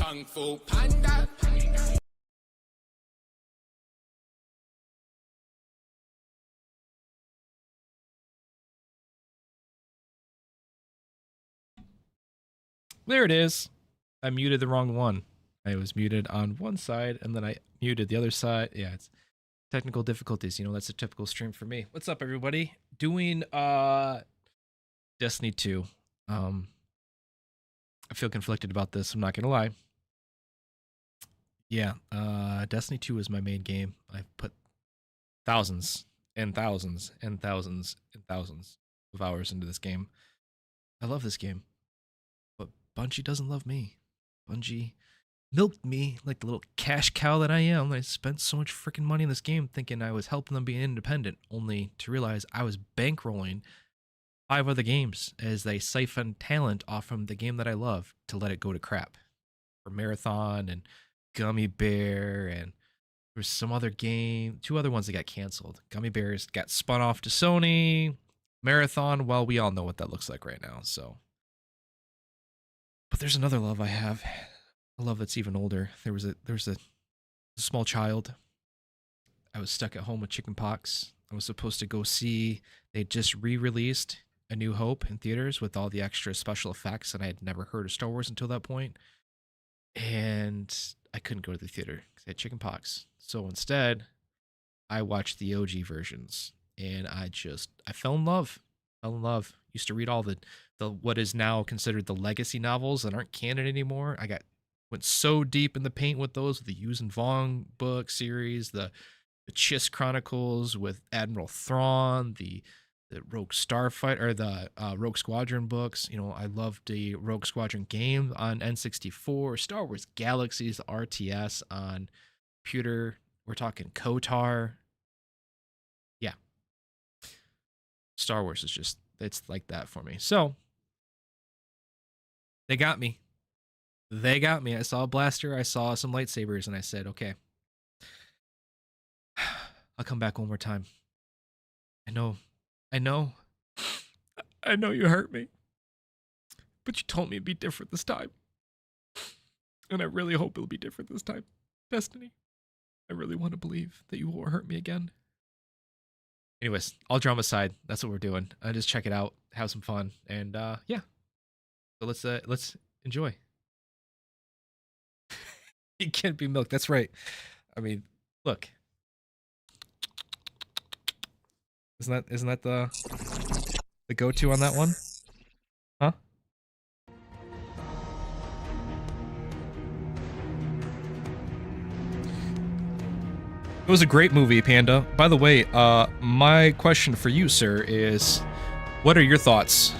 Kung Fu Panda. There it is. I muted the wrong one. I was muted on one side and then I muted the other side. Yeah, it's technical difficulties. You know, that's a typical stream for me. What's up, everybody? Doing Destiny 2. I feel conflicted about this, I'm not gonna lie. Yeah, Destiny 2 is my main game. I've put thousands and thousands and thousands and thousands of hours into this game. I love this game. But Bungie doesn't love me. Bungie milked me like the little cash cow that I am. I spent so much freaking money in this game thinking I was helping them be independent, only to realize I was bankrolling 5 other games as they siphon talent off from the game that I love to let it go to crap. For Marathon and Gummy Bear, and there's some other game, 2 other ones that got canceled. Gummy Bears got spun off to Sony. Marathon, well, we all know what that looks like right now, so. But there's another love I have. A love that's even older. There was a small child. I was stuck at home with chickenpox. I was supposed to go see, they just re-released A New Hope in theaters with all the extra special effects, and I had never heard of Star Wars until that point. And I couldn't go to the theater because I had chickenpox. So instead, I watched the OG versions, and I fell in love. Used to read all the what is now considered the legacy novels that aren't canon anymore. Went so deep in the paint with those, the Hughes and Vaughn book series, the Chiss Chronicles with Admiral Thrawn, the Rogue Starfighter, or the Rogue Squadron books. You know, I loved the Rogue Squadron game on N64, Star Wars Galaxies, RTS on computer. We're talking KOTOR. Yeah. Star Wars is just, it's like that for me. So, they got me. I saw a blaster, I saw some lightsabers, and I said, okay, I'll come back one more time. I know you hurt me, but you told me it'd be different this time. And I really hope it'll be different this time. Destiny, I really want to believe that you won't hurt me again. Anyways, all drama aside, that's what we're doing. Just check it out, have some fun, and yeah. So let's enjoy. It can't be milk. That's right. I mean, look. Isn't that the go-to on that one? Huh? It was a great movie, Panda. By the way, my question for you, sir, is what are your thoughts?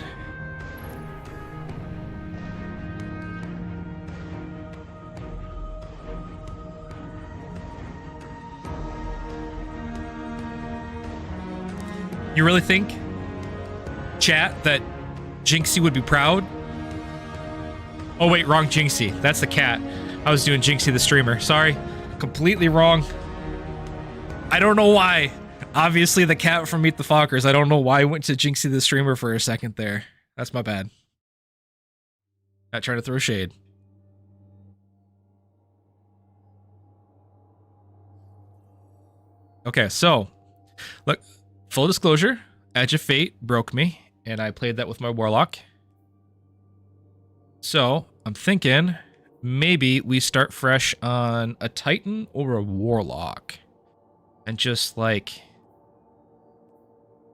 You really think, chat, that Jinxie would be proud? Oh wait, wrong Jinxie. That's the cat. I was doing Jinxie the streamer. Sorry. Completely wrong. I don't know why. Obviously the cat from Meet the Fockers. I don't know why I went to Jinxie the streamer for a second there. That's my bad. Not trying to throw shade. Okay, so look. Full disclosure, Edge of Fate broke me, and I played that with my Warlock. So, I'm thinking maybe we start fresh on a Titan or a Warlock. And just like,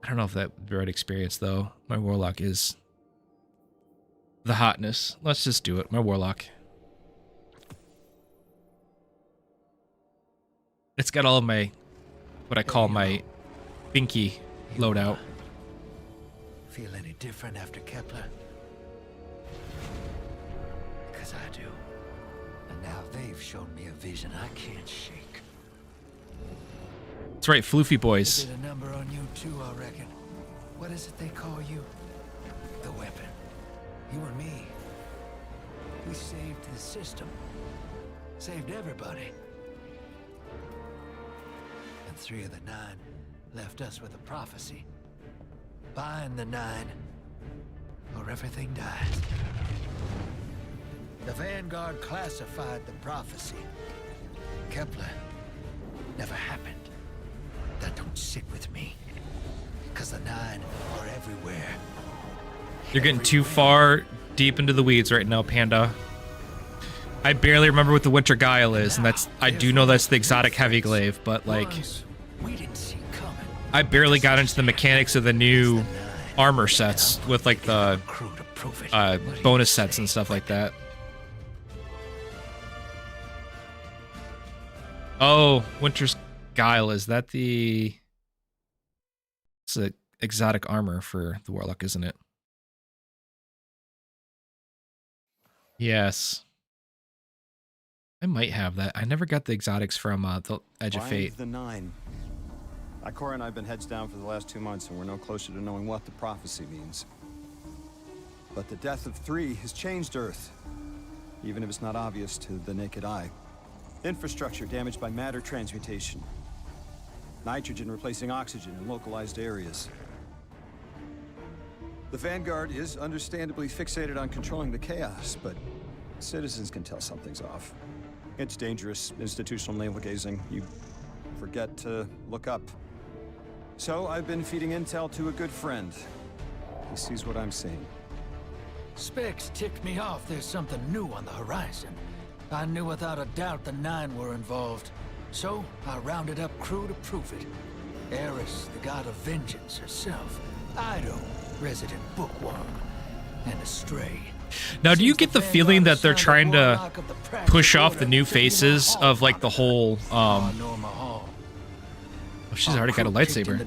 I don't know if that would be the right experience though. My Warlock is the hotness. Let's just do it, my Warlock. It's got all of my, what I call my Binky loadout. Feel any different after Kepler? Because I do. And now they've shown me a vision I can't shake. That's right, Floofy boys. They did a number on you too, I reckon. What is it they call you? The weapon. You and me. We saved the system. Saved everybody. And 3 of the 9 left us with a prophecy. Bind the 9, or everything dies. The Vanguard classified the prophecy. Kepler never happened. That don't sit with me. Because the Nine are everywhere. You're getting too far deep into the weeds right now, Panda. I barely remember what the Winter Guile is, and that's I do know that's the exotic heavy glaive, but like I barely got into the mechanics of the new armor sets with like the bonus sets and stuff like that. Oh, Winter's Guile, is that the... It's an exotic armor for the Warlock, isn't it? Yes. I might have that. I never got the exotics from the Edge of Fate. The Nine. Ikora and I have been heads down for the last 2 months, and we're no closer to knowing what the prophecy means. But the death of 3 has changed Earth, even if it's not obvious to the naked eye. Infrastructure damaged by matter transmutation. Nitrogen replacing oxygen in localized areas. The Vanguard is understandably fixated on controlling the chaos, but citizens can tell something's off. It's dangerous, institutional navel-gazing. You forget to look up. So I've been feeding intel to a good friend. He sees what I'm seeing. Specs ticked me off there's something new on the horizon. I knew without a doubt the Nine were involved. So I rounded up crew to prove it. Eris, the god of vengeance herself. Ido, resident bookworm. And Astray. Now, do you get the feeling that they're trying to push off the new faces of like the whole oh, she's already got a lightsaber.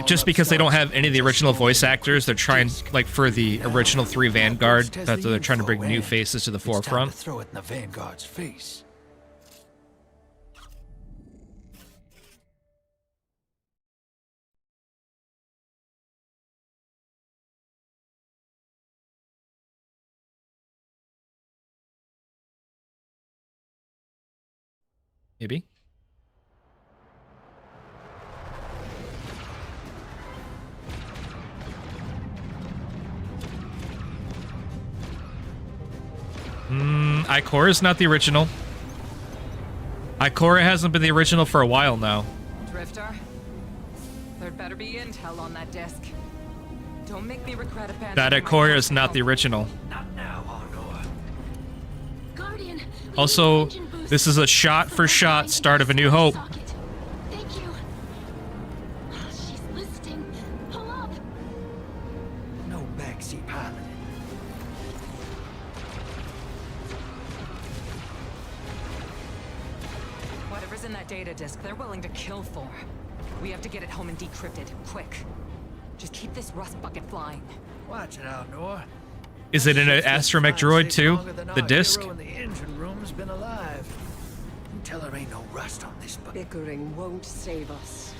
Just because they don't have any of the original voice actors, they're trying, like for the original 3 Vanguard, that they're trying to bring new faces to the forefront. Throw it in the Vanguard's face. Maybe. Ikora is not the original. Ikora hasn't been the original for a while now. Drifter, there'd better be intel on that disc. Don't make me regret abandoning That Ikora is not the original. Not now, Honor. Guardian, Also, this is a shot-for-shot start of A New Hope. Thank you. She's listening. Pull up. No backseat pilot. Whatever's in that data disk, they're willing to kill for. We have to get it home and decrypt it, quick. Just keep this rust bucket flying. Watch it out, Noah. Is it in an astromech droid too? The disc? In the engine room's been alive. Tell her ain't no rust on this bucket. Bickering won't save us.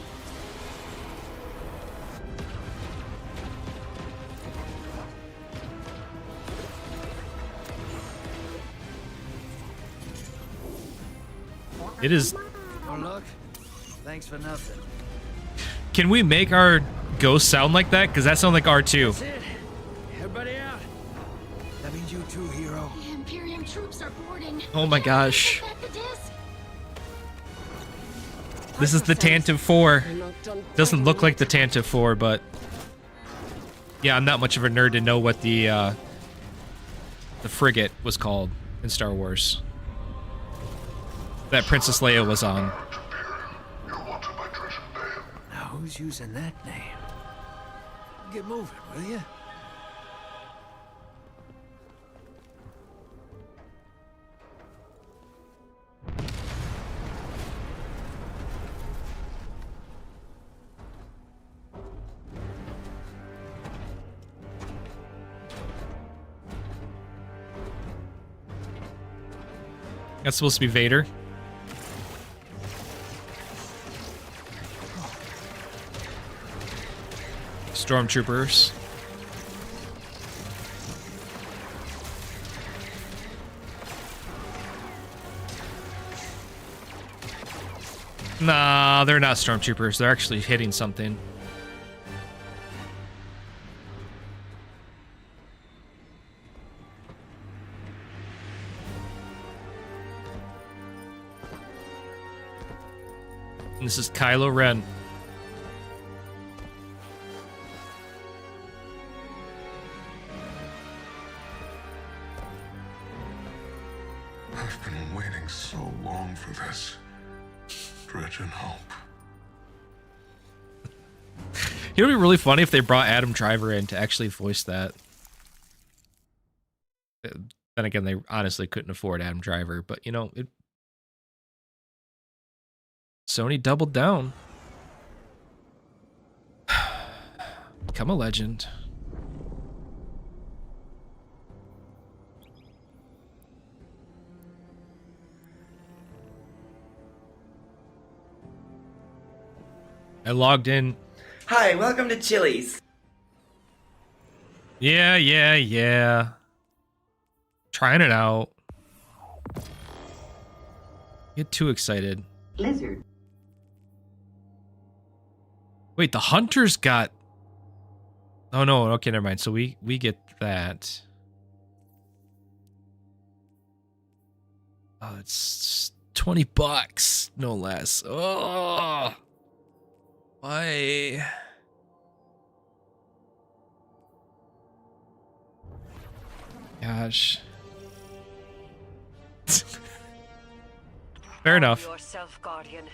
It is. Oh, look. Thanks for nothing. Can we make our ghost sound like that? Because that sounds like R2. That's it. Everybody out. That means you too, hero. The Imperium troops are boarding. Oh my gosh. Back the disc. This is the Tantive 4. We're not done Doesn't look fighting like the Tantive 4, but yeah, I'm not much of a nerd to know what the frigate was called in Star Wars that Princess Leia was on. Now who's using that name? Get moving, will you? That's supposed to be Vader. Stormtroopers. Nah, they're not stormtroopers. They're actually hitting something. And this is Kylo Ren. I've been waiting so long for this. Dread and hope. It would be really funny if they brought Adam Driver in to actually voice that. Then again, they honestly couldn't afford Adam Driver, but you know, Sony doubled down. Become a legend. I logged in. Hi, welcome to Chili's. Yeah. Trying it out. Get too excited. Lizard. Wait, the hunters got... Oh no, okay, never mind. So we get that. Oh, it's $20, no less. Oh, why? Gosh. Fair enough. Yourself, Guardian.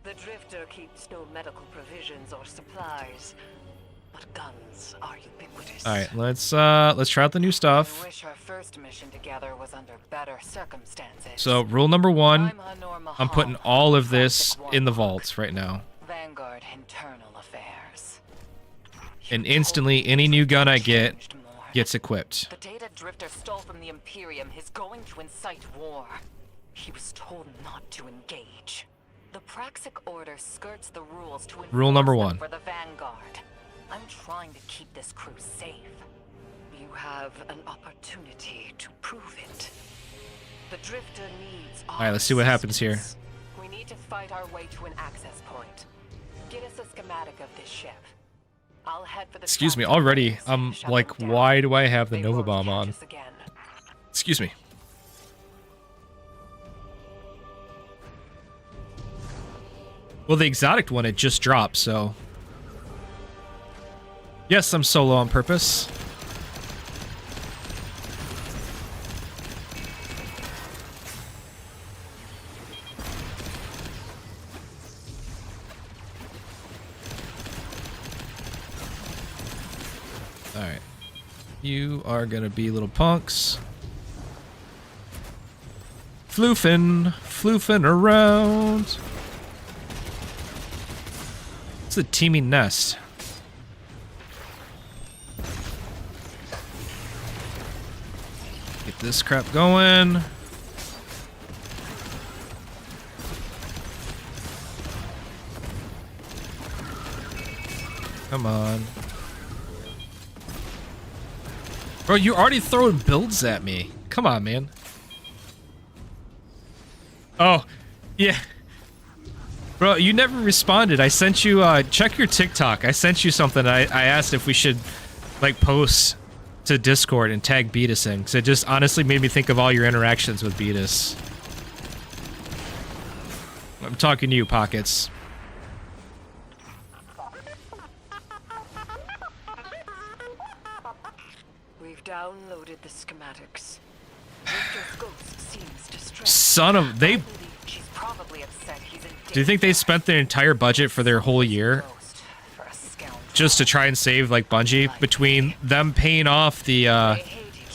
The Drifter keeps no medical provisions or supplies, but guns are ubiquitous. All right, let's try out the new I stuff. wish our first mission together was under better circumstances. So rule number one, I'm I'm putting all of this in the vaults right now. Vanguard internal affairs. And instantly, any new gun I get gets equipped. The data Drifter stole from the Imperium is going to incite war. He was told not to engage. The Praxic Order skirts the rules to Rule number enforce them one. for the Vanguard. I'm trying to keep this crew safe. You have an opportunity to prove it. The Drifter needs our All right, let's see what happens here. assistance. We need to fight our way to an access point. Get us a schematic of this ship. I'll head for the Excuse me, traffic already, lanes I'm and shut like, them down. why do I have the They Nova won't Bomb catch on? us again. Excuse me. Well, the exotic one, it just dropped, so... Yes, I'm solo on purpose. Alright. You are gonna be little punks. Floofing around. It's a teeming nest. Get this crap going. Come on. Bro, you already throwing builds at me. Come on, man. Oh, yeah. Bro, you never responded. I sent you, check your TikTok. I sent you something. I asked if we should, like, post to Discord and tag Beatus in. Because it just honestly made me think of all your interactions with Beatus. I'm talking to you, Pockets. We've downloaded the schematics. Drifter's ghost seems distressed. Son of... They... She's probably upset he's in Do you think they spent their entire budget for their whole year ghost for a scoundrel. just to try and save, like, Bungie? Between them paying off the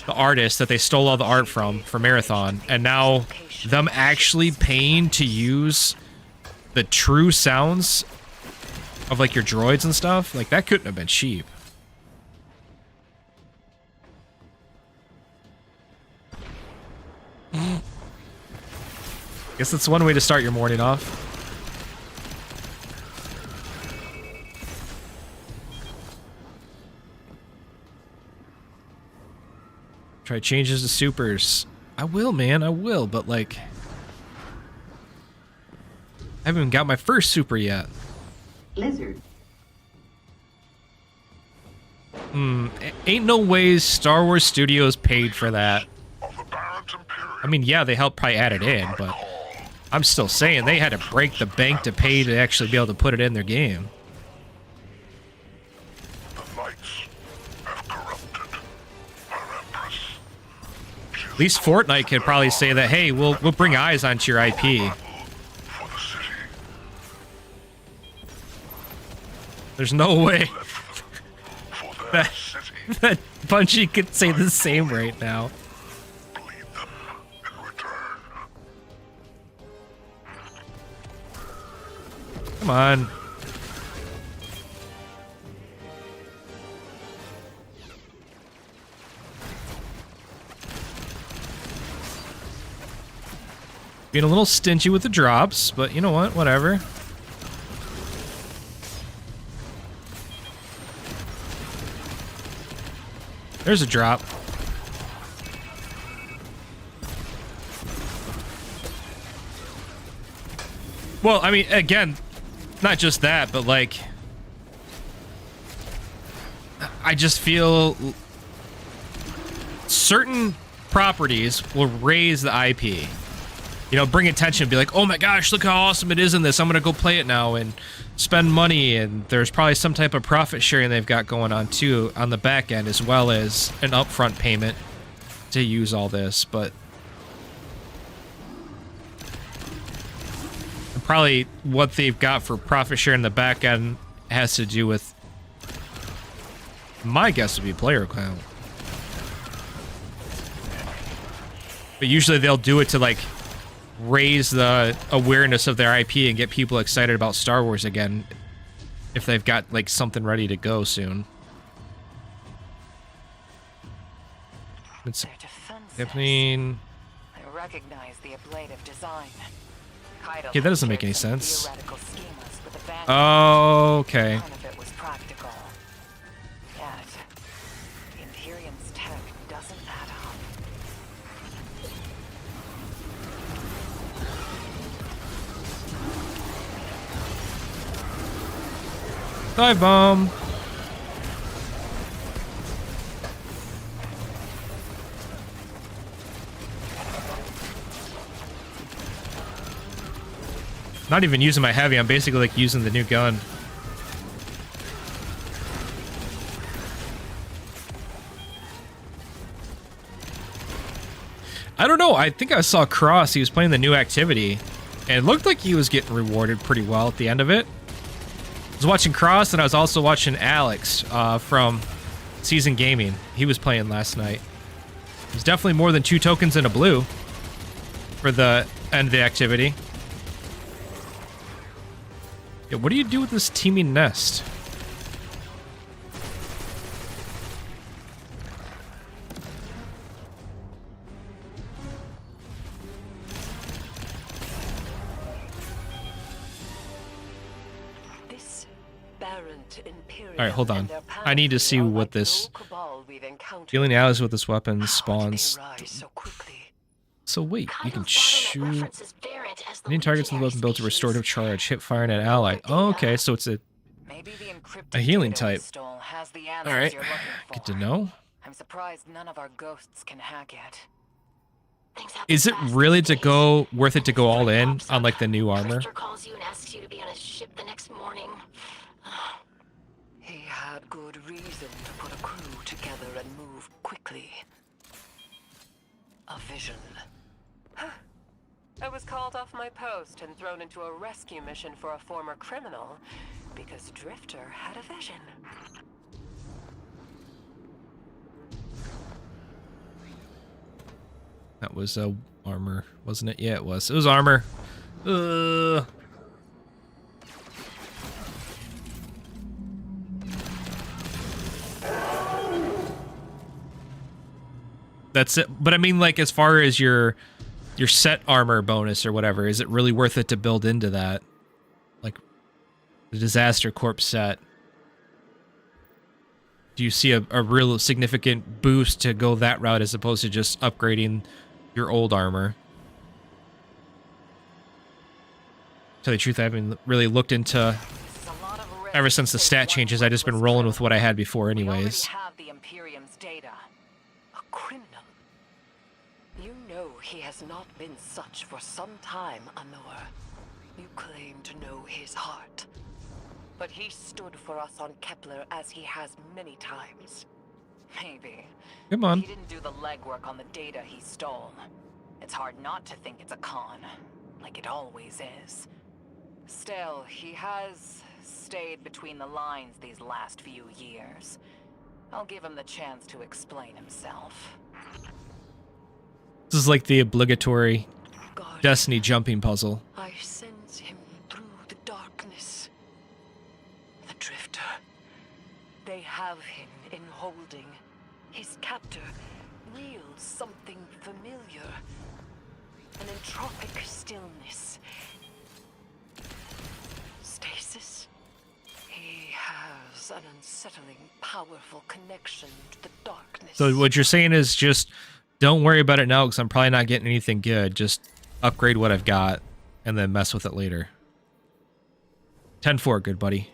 artist that they stole all the art from for Marathon, and now them actually paying to use the true sounds of, like, your droids and stuff? Like, that couldn't have been cheap. Guess that's one way to start your morning off. Try changes to supers. I will, man, I will, but like... I haven't even got my first super yet. Lizard. Ain't no ways Star Wars Studios paid for that. Of the Barrett Imperium. I mean, yeah, they helped probably add it in, but... I'm still saying they had to break the bank to pay to actually be able to put it in their game. The lights have corrupted our Empress. At least Fortnite could probably say that, hey, we'll bring eyes onto your IP. For the city. There's no way For their that, city. that Bungie could say the same right now. Bleed them in return. Come on. Being a little stingy with the drops, but you know what? Whatever. There's a drop. Well, I mean, again, not just that, but like, I just feel certain properties will raise the IP. You know, bring attention, be like, oh my gosh, look how awesome it is in this. I'm gonna go play it now and spend money. And there's probably some type of profit sharing they've got going on too on the back end, as well as an upfront payment to use all this. But probably what they've got for profit share in the back end has to do with, my guess would be player count. But usually they'll do it to like raise the awareness of their IP and get people excited about Star Wars again if they've got like something ready to go soon. It's happening. I recognize the ablative design. Okay, that doesn't make any sense. Oh, okay. None of it was practical. Yet, the Imperium's tech doesn't add up. Dive bomb. Not even using my heavy, I'm basically like using the new gun. I don't know, I think I saw Cross, he was playing the new activity, and it looked like he was getting rewarded pretty well at the end of it. I was watching Cross, and I was also watching Alex from Season Gaming. He was playing last night. There's definitely more than 2 tokens and a blue for the end of the activity. Yeah, what do you do with this teeming nest? This aberrant Imperium. Alright, hold on. I need to see what this... Dealing allies with this weapon spawns... So wait, you can shoot... Any targets in the weapon built to restorative charge. Hit firing at ally. Oh, okay, so it's a healing type. Alright, good to know. I'm surprised none of our ghosts can hack it. Is it really worth it to go all in on like the new armor? Calls you and asks you to be on his ship the next morning. He had good reason to put a crew together and move quickly. A vision. I was called off my post and thrown into a rescue mission for a former criminal because Drifter had a vision. That was armor, wasn't it? Yeah, it was. It was armor. That's it. But I mean, like, as far as your set armor bonus or whatever, is it really worth it to build into that? Like, the Disaster Corp set. Do you see a real significant boost to go that route as opposed to just upgrading your old armor? To tell you the truth, I haven't really looked into... Ever since the stat changes, I've just been rolling with what I had before anyways. We already have the Imperium's data. A criminal. You know He has not been such for some time, Anor. You claim to know his heart. But he stood for us on Kepler as he has many times. Maybe. Come But on. he didn't do the legwork on the data he stole. It's hard not to think it's a con, like it always is. Still, he has stayed between the lines these last few years. I'll give him the chance to explain himself. This is like the obligatory God, Destiny jumping puzzle. I sense him through the darkness. The Drifter. They have him in holding. His captor wields something familiar. An entropic stillness. Stasis. He has an unsettling, powerful connection to the darkness. So what you're saying is just don't worry about it now because I'm probably not getting anything good. Just upgrade what I've got and then mess with it later. 10-4, good buddy.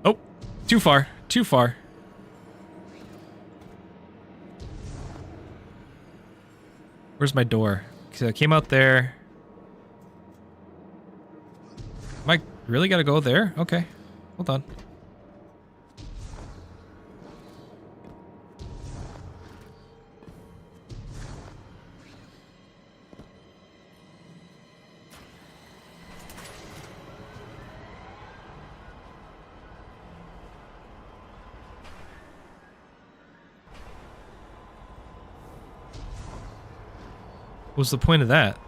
Oh, too far, too far. Where's my door? So I came out there. Am I really gotta go there? Okay, hold on. What's the point of that?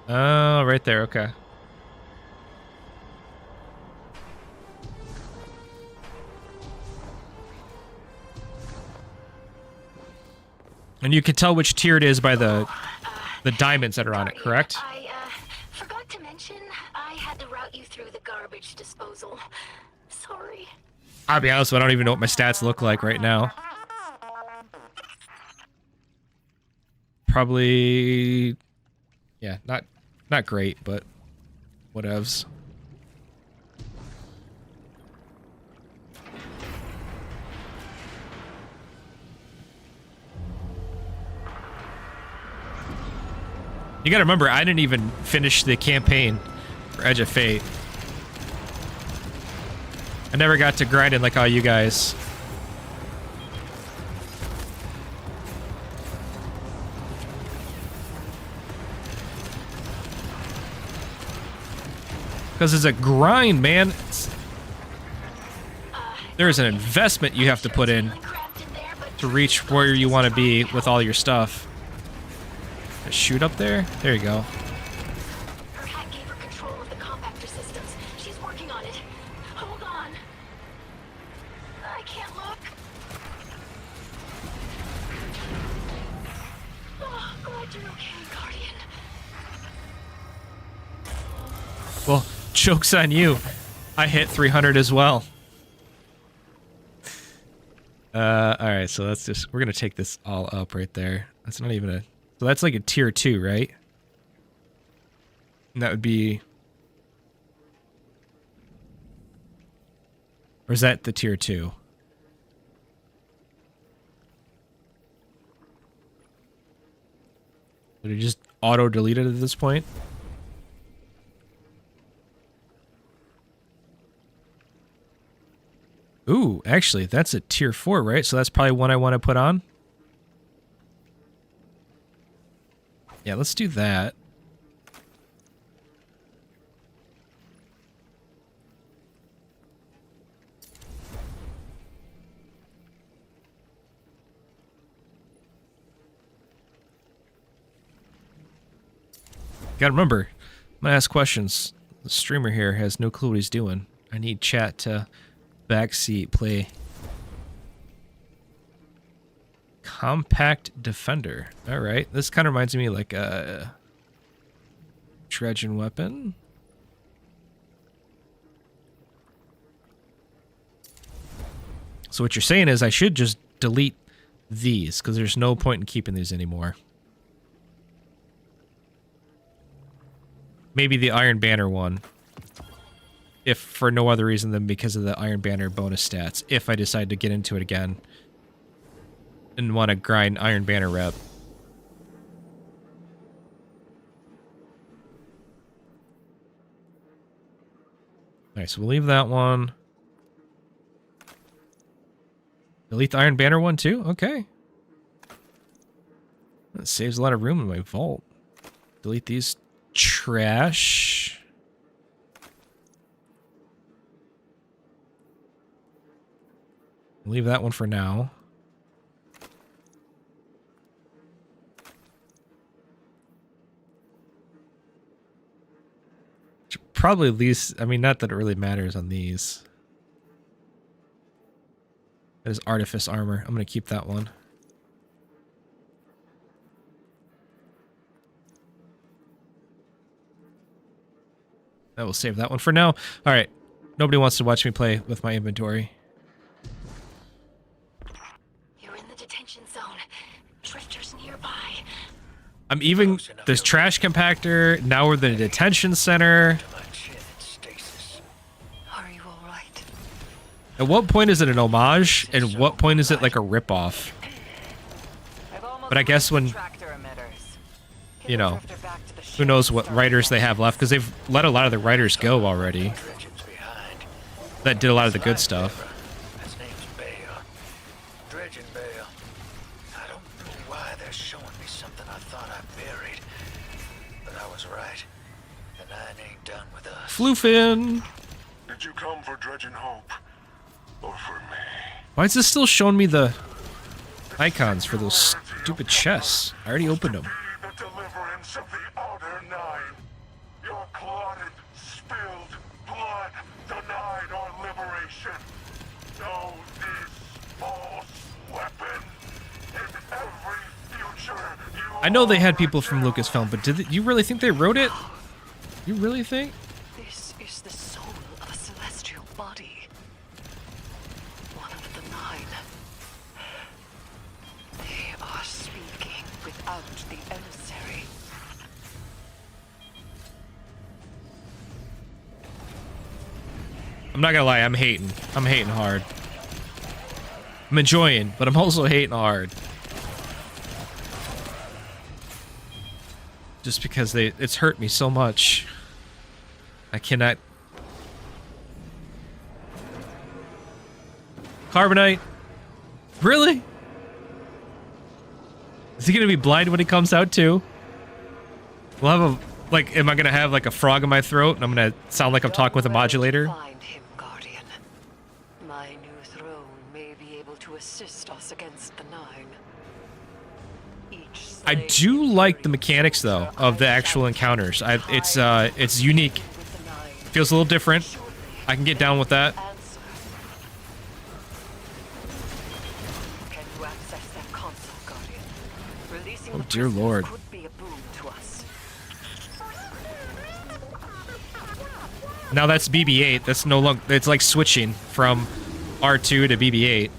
Oh, right there, okay. And you can tell which tier it is by the diamonds that are on it, correct? I forgot to mention I had to route you through the garbage disposal. Sorry. I'll be honest, I don't even know what my stats look like right now. Probably, yeah, not great, but whatevs. You gotta remember, I didn't even finish the campaign for Edge of Fate. I never got to grind it like all you guys. Because it's a grind, man. There's an investment you have to put in to reach where you want to be with all your stuff. Shoot up there? There you go. Her hack gave her control of the compactor systems. She's working on it. Hold on. I can't look. Oh, glad you're okay, Guardian. Well, joke's on you. I hit 300 as well. Alright, so that's just... We're gonna take this all up right there. That's not even a... So that's like a tier 2, right? And that would be... Or is that the tier 2? Did it just auto-delete it at this point? Ooh, actually, that's a tier 4, right? So that's probably one I want to put on. Yeah, let's do that. Gotta remember, I'm gonna ask questions. The streamer here has no clue what he's doing. I need chat to backseat play. Compact Defender. Alright, this kind of reminds me like a trudging weapon. So what you're saying is I should just delete these because there's no point in keeping these anymore. maybe the Iron Banner one. If for no other reason than because of the Iron Banner bonus stats. If I decide to get into it again. And want to grind Iron Banner rep. Alright, so we'll leave that one. Delete the Iron Banner one too? Okay. That saves a lot of room in my vault. Delete these trash. Leave that one for now. Probably least, I mean, not that it really matters on these. That is Artifice Armor. I'm going to keep that one. I will save that one for now. All right. Nobody wants to watch me play with my inventory. You're in the detention zone. Drifters nearby. I'm even... There's trash compactor. Now we're in the detention center. Are you all right? At what point is it an homage? And what point is it like a ripoff? But I guess when... You know... Who knows what writers they have left, because they've let a lot of the writers go already. That did a lot of the good stuff. His name's Bale. Dredgen Bale. I don't know why they're showing me something I thought I buried. But I was right. The Nine ain't done with us. Floofin! Did you come for Dredgen Hope? Or for me? Why is this still showing me the icons for those stupid chests? I already opened them. The deliverance of the Outer Nine. Your clotted, spilled blood denied our liberation. Know this false weapon. In every future you I know they had people from Lucasfilm, but you really think they wrote it? You really think? This is the soul of a celestial body. One of the Nine. They are speaking without the emissary. I'm not gonna lie, I'm hating. I'm hating hard. I'm enjoying, but I'm also hating hard. Just because it's hurt me so much. I cannot... Carbonite? Really? Is he gonna be blind when he comes out too? We'll have a... Like, am I gonna have like a frog in my throat and I'm gonna sound like I'm talking with a modulator? Find him, Guardian. My new throne may be able to assist us against the Nine. I do like the mechanics though of the actual encounters. It's unique. Feels a little different. I can get down with that. Can you access that console, Guardian? Releasing Oh the dear prisoners lord. could be a boon to us. Now that's BB-8. That's no longer. It's like switching from R2 to BB-8.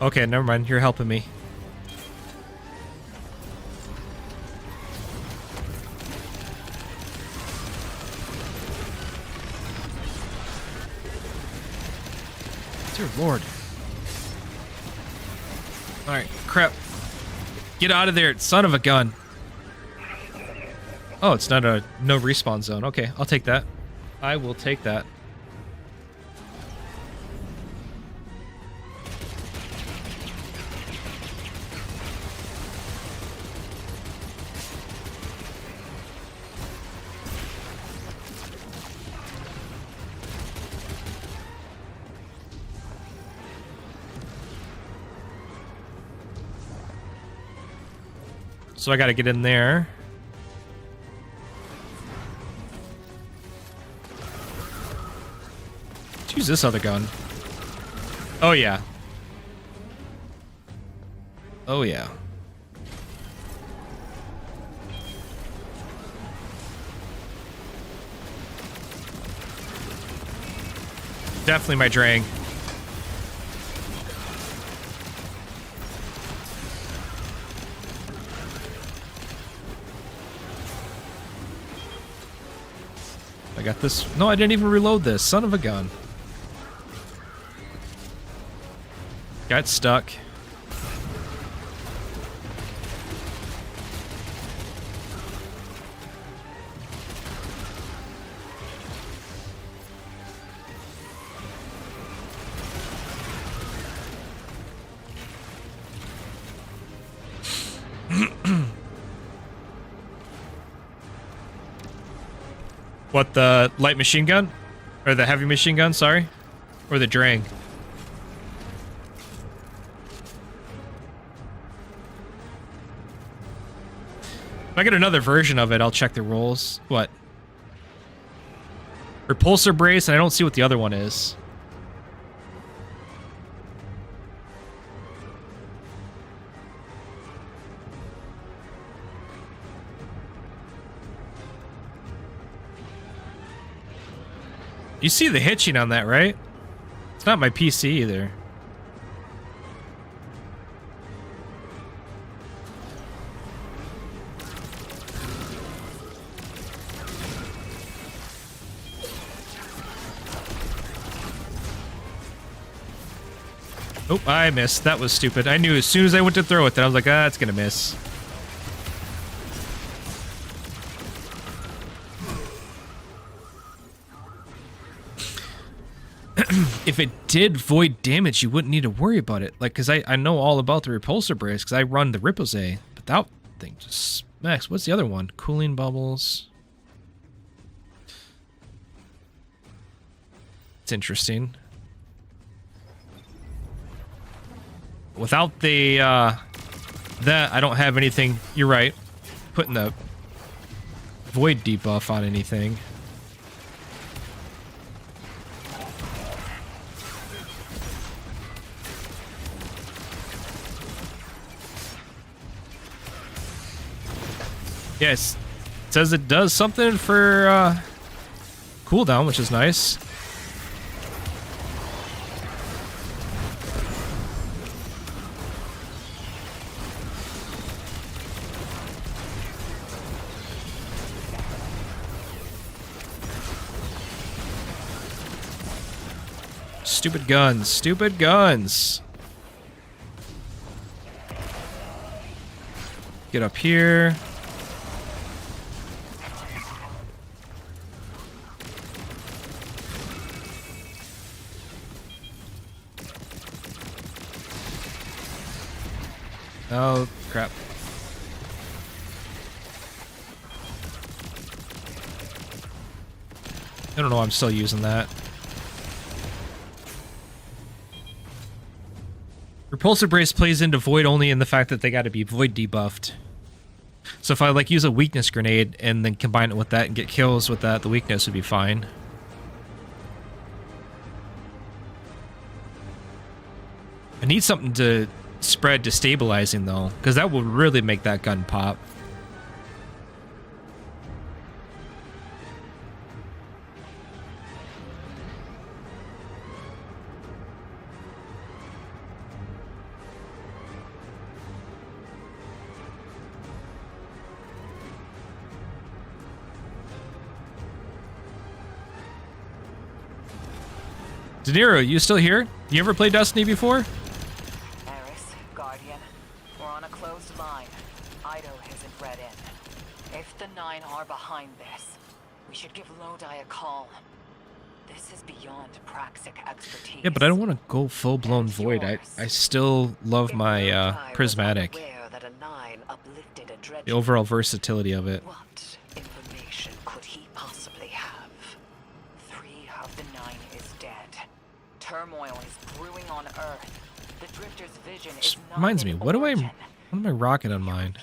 Okay, never mind. You're helping me. Dear Lord. Alright, crap. Get out of there, son of a gun. Oh, it's not a no respawn zone. Okay, I'll take that. I will take that. So I gotta get in there. Did you use this other gun. Oh, yeah. Oh, yeah. Definitely my Drang. I got this. No, I didn't even reload this. Son of a gun. Got stuck. What, the light machine gun? Or the heavy machine gun, sorry? Or the Drang? If I get another version of it, I'll check the rolls. What? Repulsor brace, and I don't see what the other one is. You see the hitching on that, right? It's not my PC either. Oh, I missed. That was stupid. I knew as soon as I went to throw it that I was like, ah, it's gonna miss. If it did void damage, you wouldn't need to worry about it. Like, because I know all about the repulsor brace because I run the Ripose, but that thing just smacks. What's the other one? Cooling bubbles. It's interesting. Without the, that, I don't have anything. You're right. Putting the void debuff on anything. Yes, it says it does something for cooldown, which is nice. Stupid guns, stupid guns. Get up here. Oh, crap. I don't know, I'm still using that. Repulsor Brace plays into Void only in the fact that they gotta be Void debuffed. So if I like use a weakness grenade and then combine it with that and get kills with that, the weakness would be fine. I need something to spread destabilizing though, because that will really make that gun pop. De Niro, you still here? You ever played Destiny before? Behind this, we should give Lodi a call. This is beyond Praxic expertise. Yeah, but I don't want to go full-blown Void. I still love my prismatic. The overall versatility of it. What information could he possibly have? 3 of the 9 is dead. Turmoil is brewing on Earth. The Drifter's vision is not reminds me, what am I rocking on mine?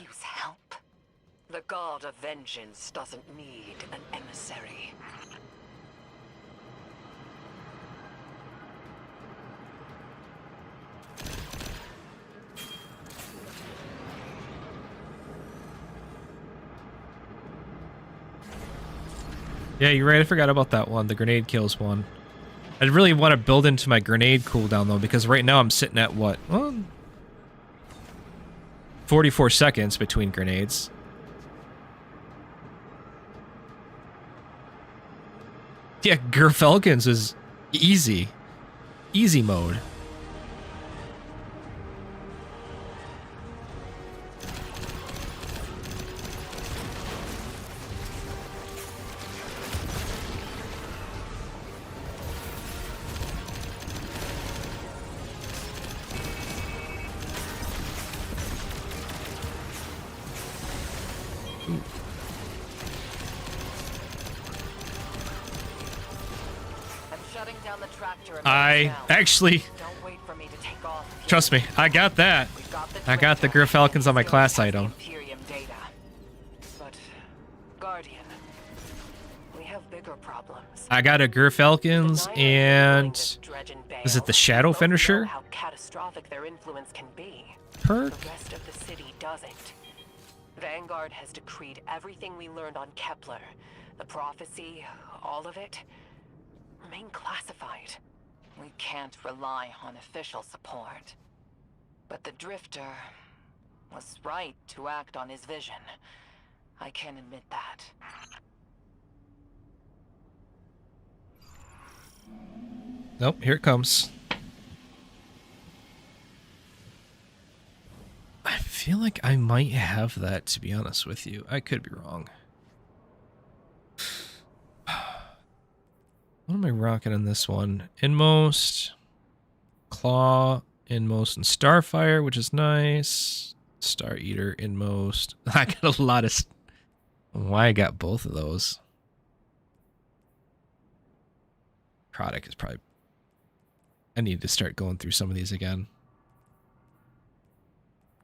The God of Vengeance doesn't need an emissary. Yeah, you're right. I forgot about that one. The grenade kills one. I really want to build into my grenade cooldown, though, because right now I'm sitting at what? Well, 44 seconds between grenades. Yeah, Gerfelkins is easy. Easy mode. I actually, trust me, I got that. I got the Gerfelkins on my class item. But Guardian, we have bigger problems. I got a Gerfelkins and is it the Shadow Finisher? How catastrophic their influence can be. Perk? The rest of the city doesn't. Vanguard has decreed everything we learned on Kepler, the prophecy, all of it, remain classified. We can't rely on official support. But the Drifter was right to act on his vision. I can admit that. Nope, here it comes. I feel like I might have that, to be honest with you. I could be wrong. What am I rocking on this one? Inmost, Claw, Inmost, and Starfire, which is nice. Star Eater, Inmost. I got a lot of... Why I got both of those? Product is probably... I need to start going through some of these again.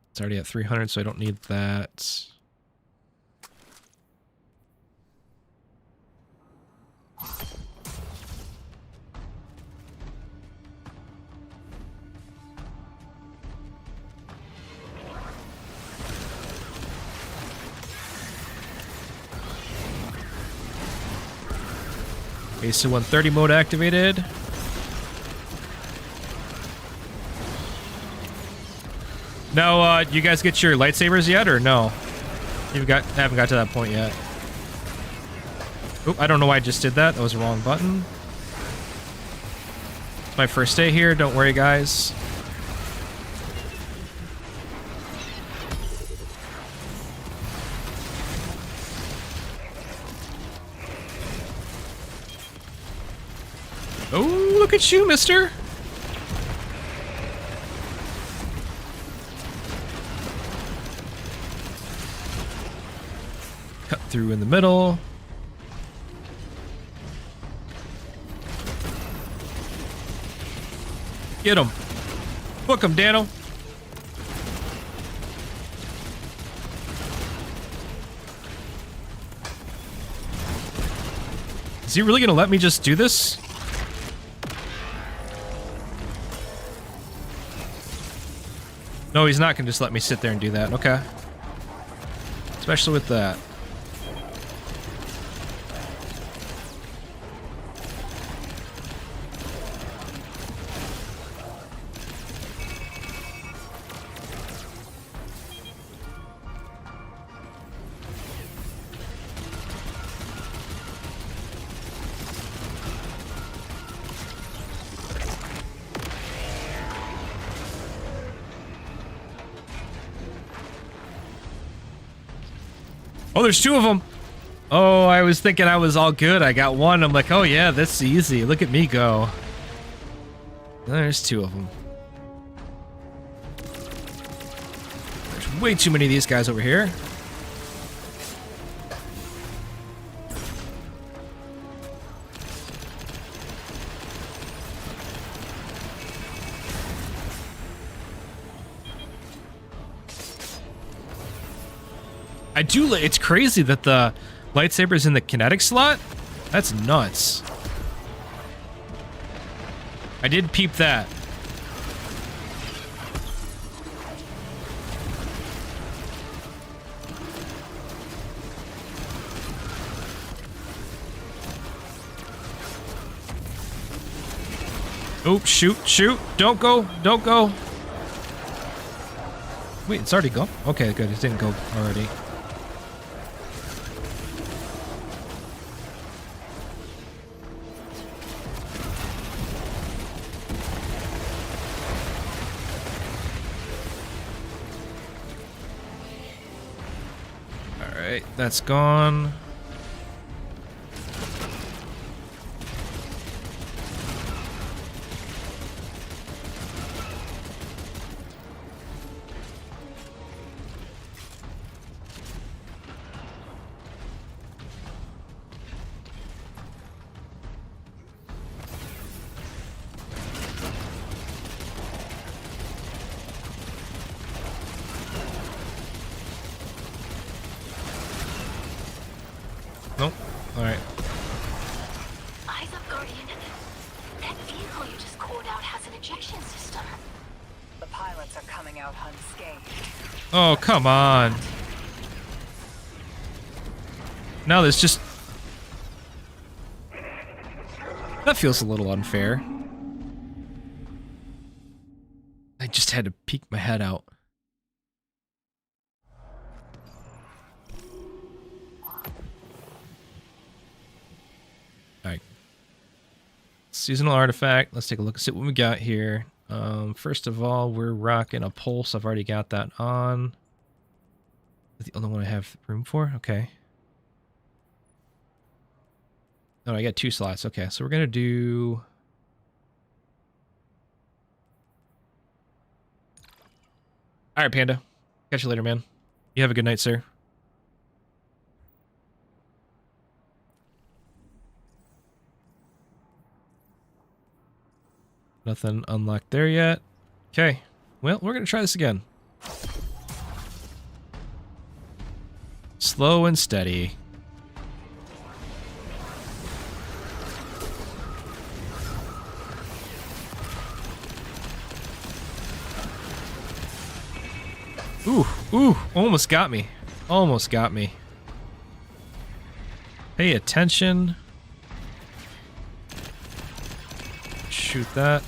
It's already at 300, so I don't need that. Okay, so 130 mode activated. No, you guys get your lightsabers yet, or no? Haven't got to that point yet. Oop, I don't know why I just did that. That was the wrong button. It's my first day here. Don't worry, guys. Oh, look at you, mister. Cut through in the middle. Get him. Book him, Dano. Is he really gonna let me just do this? No, he's not gonna just let me sit there and do that. Okay. Especially with that. Oh, there's two of them. Oh, I was thinking I was all good. I got one. I'm like, oh yeah, that's easy. Look at me go. There's two of them. There's way too many of these guys over here. It's crazy that the lightsaber's in the kinetic slot. That's nuts. I did peep that. Oh, shoot, shoot. Don't go, don't go. Wait, it's already gone? Okay, good. It didn't go already. Alright, that's gone. Nope. Alright. Eyes up, Guardian. That vehicle you just called out has an ejection system. The pilots are coming out unscathed. Oh, come on. Now there's just... That feels a little unfair. I just had to peek my head out. Alright. Seasonal artifact. Let's take a look and see what we got here. First of all, we're rocking a pulse. I've already got that on. That's the only one I have room for? Okay. Oh, I got 2 slots. Okay, so we're gonna do... Alright, Panda. Catch you later, man. You have a good night, sir. Nothing unlocked there yet. Okay. Well, we're gonna try this again. Slow and steady. Ooh, ooh, almost got me. Almost got me. Pay attention. Shoot that.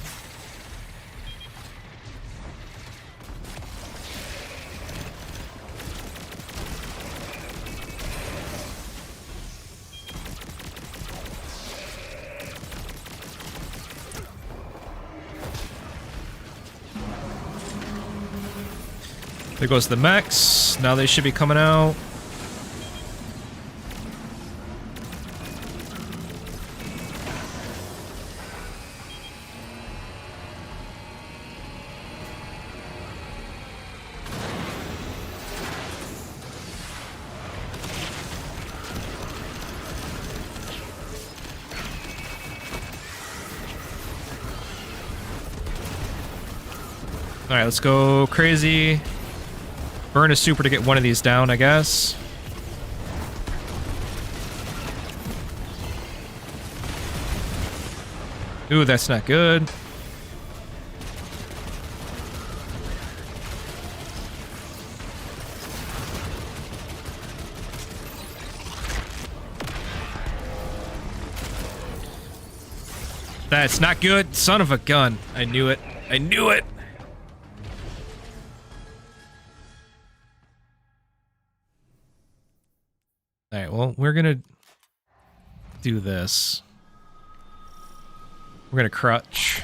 There goes the mechs. Now they should be coming out. Alright, let's go crazy. Burn a super to get one of these down, I guess. Ooh, that's not good. That's not good. Son of a gun. I knew it. I knew it. Alright, well, we're gonna do this. We're gonna crutch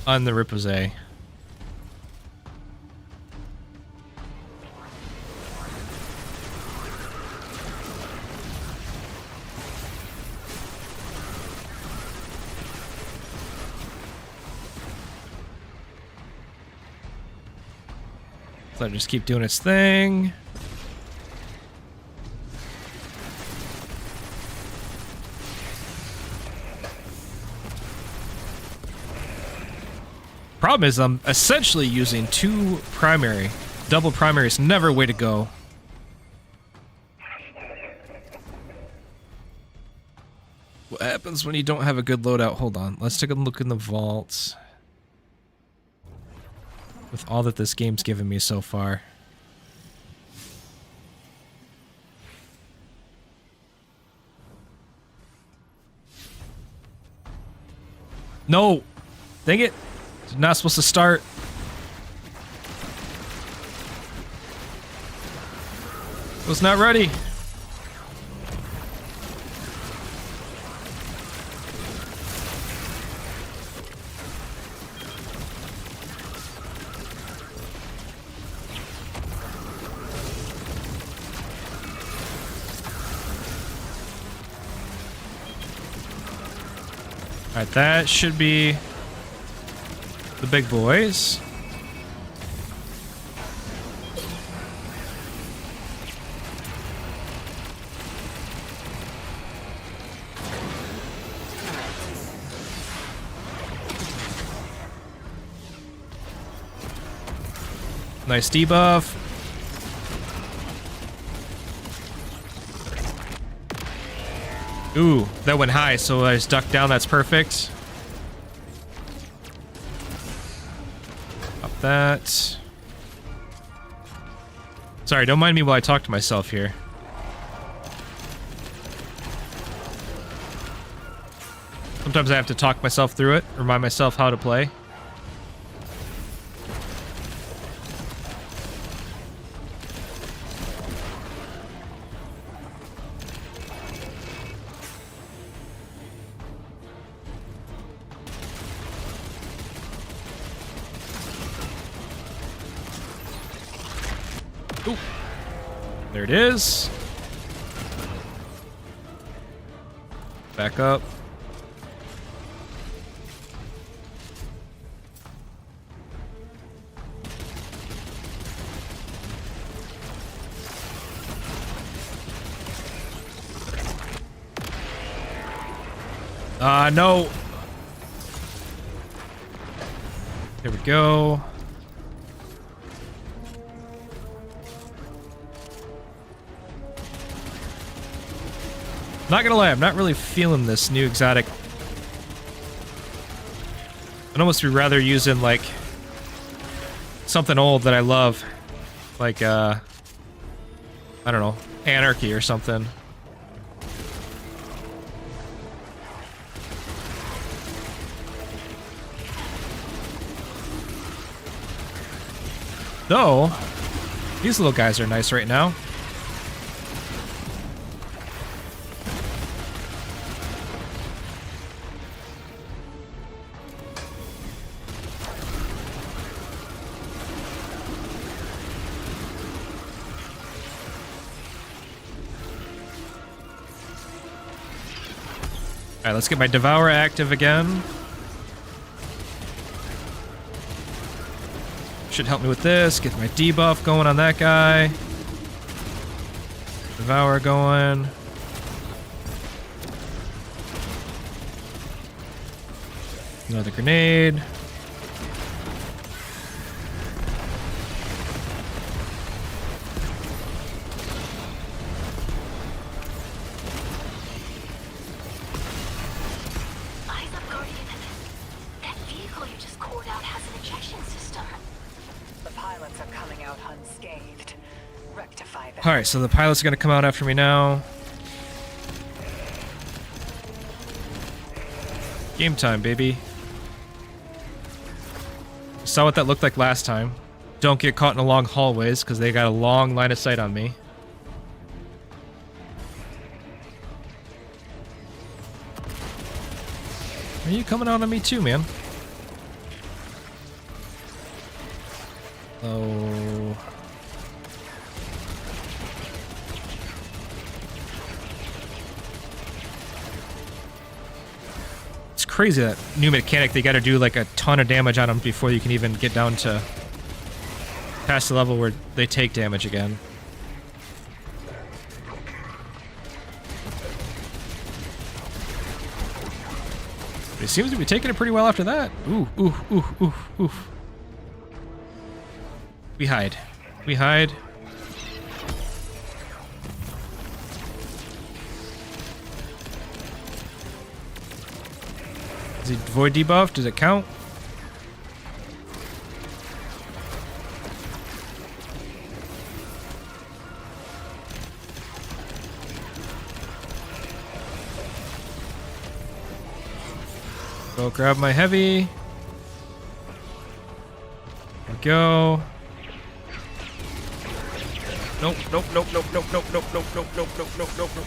on the Ripose. Let it just keep doing its thing. Problem is, I'm essentially using 2 primary. Double primary is never a way to go. What happens when you don't have a good loadout? Hold on, let's take a look in the vaults. With all that this game's given me so far. No! Dang it. Not supposed to start. Was not ready. Alright, that should be the big boys. Nice debuff. Ooh, that went high, so I just ducked down. That's perfect. Up that. Sorry, don't mind me while I talk to myself here. Sometimes I have to talk myself through it, remind myself how to play. Ooh. There it is. Back up. No. There we go. Not gonna lie, I'm not really feeling this new exotic. I'd almost be rather using like something old that I love, like I don't know, Anarchy or something. Though, these little guys are nice right now. Alright, let's get my Devour active again. Should help me with this. Get my debuff going on that guy. Devour going. Another grenade. Alright, so the pilot's gonna come out after me now. Game time, baby. Saw what that looked like last time. Don't get caught in the long hallways, because they got a long line of sight on me. Are you coming out on me too, man? Oh... crazy, that new mechanic. They gotta do like a ton of damage on them before you can even get down to past the level where they take damage again. But he seems to be taking it pretty well after that. Ooh, ooh, ooh, ooh, ooh. We hide. We hide. Is he void debuff? Does it count? Go grab my heavy. go. Nope, nope, nope, nope, nope, nope, nope, nope, nope, nope, nope, nope, nope, nope.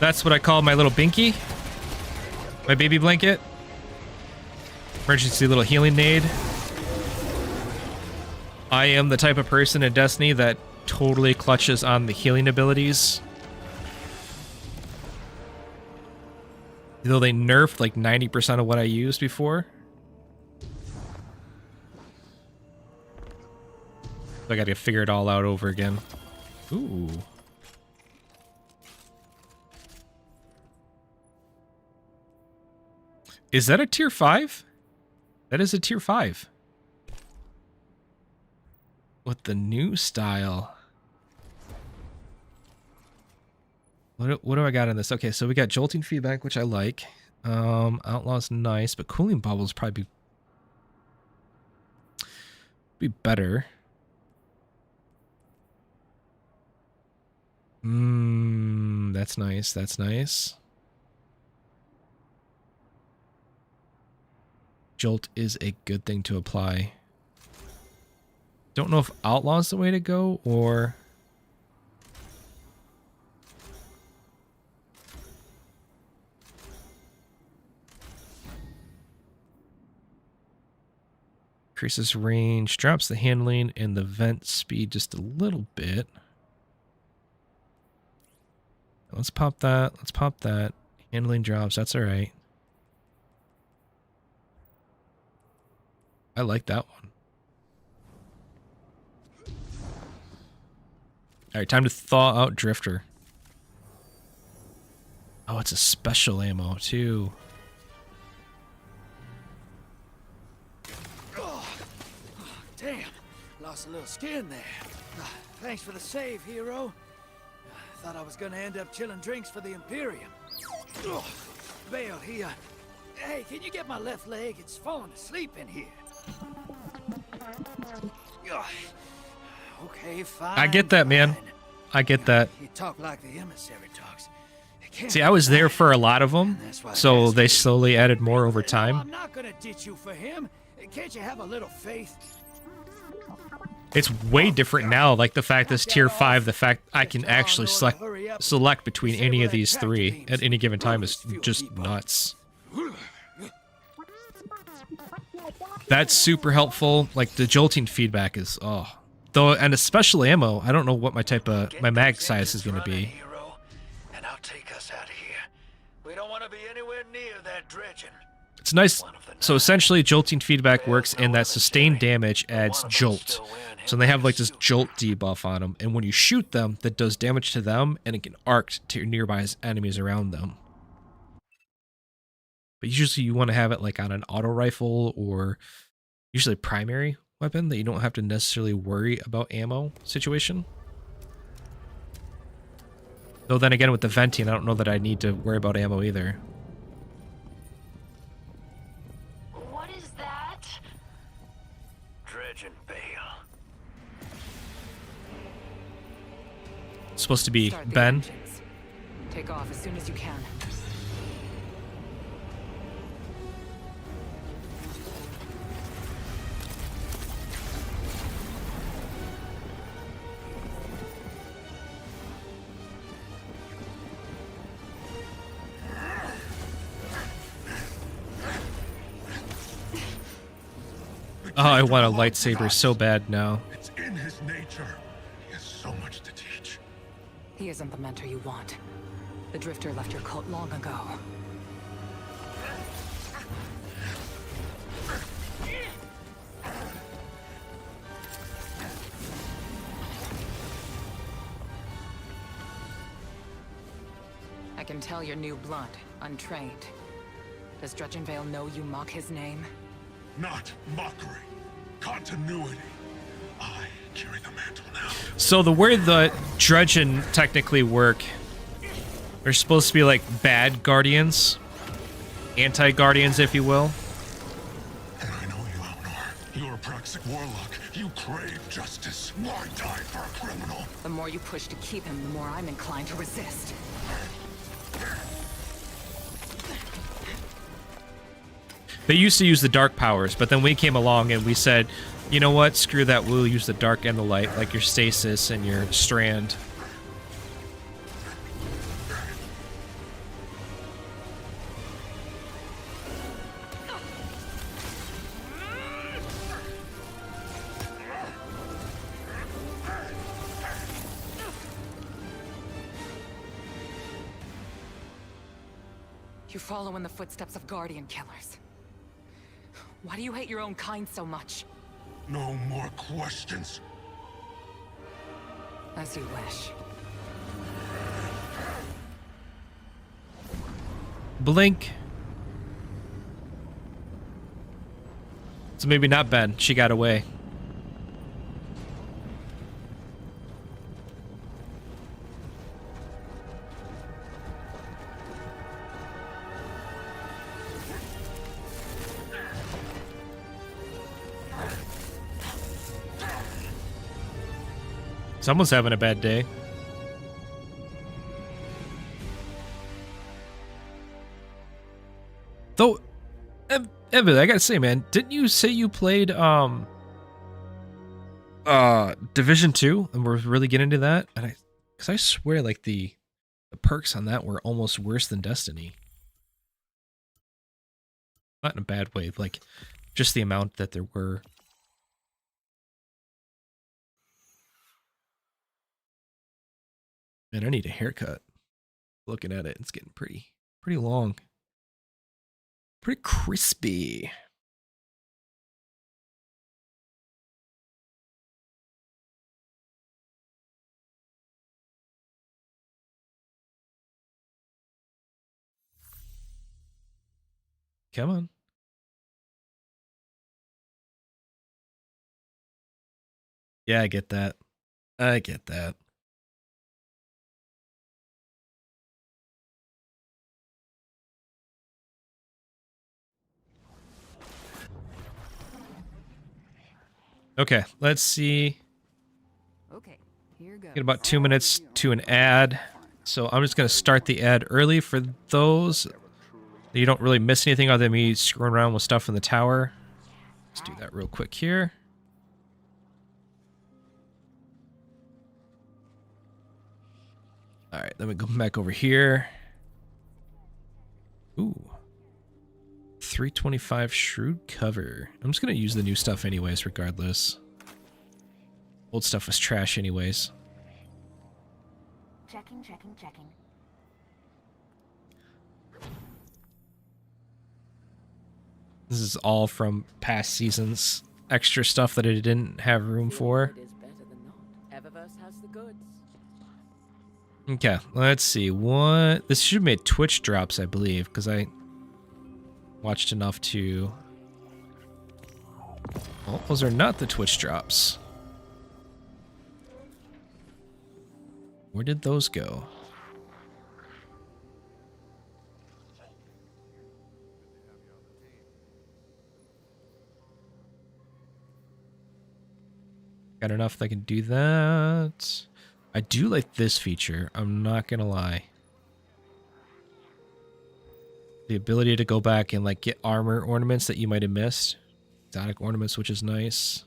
That's what I call my little binky. My baby blanket. Emergency little healing nade. I am the type of person in Destiny that totally clutches on the healing abilities. Though they nerfed like 90% of what I used before. So I gotta figure it all out over again. Ooh. Is that a tier 5? That is a tier 5. With the new style. What do I got in this? Okay, so we got jolting feedback, which I like. Outlaw's nice, but cooling bubbles probably be better. That's nice. That's nice. Jolt is a good thing to apply. Don't know if Outlaw's the way to go or... Increases range, drops the handling and the vent speed just a little bit. Let's pop that. Let's pop that. Handling drops. That's all right. I like that one. All right, time to thaw out Drifter. Oh, it's a special ammo too. Damn, lost a little skin there. Thanks for the save, hero. Thought I was gonna end up chilling drinks for the Imperium. Vale, hey, can you get my left leg? It's falling asleep in here. Okay, fine. I get that, man. I get that. You talk like the emissary talks. See, I was there for a lot of them, so they slowly added more over time. I'm not gonna ditch you for him. Can't you have a little faith? It's way different now, like the fact this tier 5, the fact I can actually select between any of these three at any given time is just nuts. That's super helpful. Like the jolting feedback is, oh. Though, and a special ammo, I don't know what my mag size is going to be. And I'll take us out of here. We don't want to be anywhere near that dredging. It's nice. So essentially, jolting feedback works in that sustained damage adds jolt. So they have like this jolt debuff on them, and when you shoot them, that does damage to them, and it can arc to nearby enemies around them. But usually you want to have it like on an auto rifle or usually a primary weapon that you don't have to necessarily worry about ammo situation. Though then again with the venting, I don't know that I need to worry about ammo either. What is that? Dredging Bale. It's supposed to be Start the Ben. engines. Take off as soon as you can. Oh, I want a lightsaber so bad now. It's in his nature. He has so much to teach. He isn't the mentor you want. The Drifter left your cult long ago. I can tell you're new blood, untrained. Does Dredgenvale know you mock his name? Not mockery. Continuity. I carry the mantle now. So the way the Dredgen technically work, they're supposed to be like bad guardians, anti-guardians, if you will. And I know you, Alnor. You're a Praxic warlock. You crave justice. Why die for a criminal? The more you push to keep him, the more I'm inclined to resist. They used to use the dark powers, but then we came along and we said, you know what? Screw that. We'll use the dark and the light, like your stasis and your strand. You follow in the footsteps of Guardian killers. Why do you hate your own kind so much? No more questions. As you wish. Blink. So maybe not Ben. She got away. Someone's having a bad day. Though, Evan, I gotta say, man, didn't you say you played Division 2 and we're really getting into that? And because I swear, like the perks on that were almost worse than Destiny. Not in a bad way, like just the amount that there were. Man, I need a haircut. Looking at it, it's getting pretty long. Pretty crispy. Come on. Yeah, I get that. I get that. Okay, let's see. Okay, here goes. Get about 2 minutes to an ad. So I'm just going to start the ad early for those. You don't really miss anything other than me screwing around with stuff in the tower. Let's do that real quick here. Alright, then we go back over here. Ooh. 325 Shrewd Cover. I'm just going to use the new stuff anyways, regardless. Old stuff was trash anyways. Checking. This is all from past seasons. Extra stuff that I didn't have room for. Okay, let's see. What? This should have made Twitch drops, I believe, because I watched enough to... Well, those are not the Twitch drops. Where did those go? Got enough that I can do that. I do like this feature. I'm not gonna lie. The ability to go back and like get armor ornaments that you might have missed. Exotic ornaments, which is nice.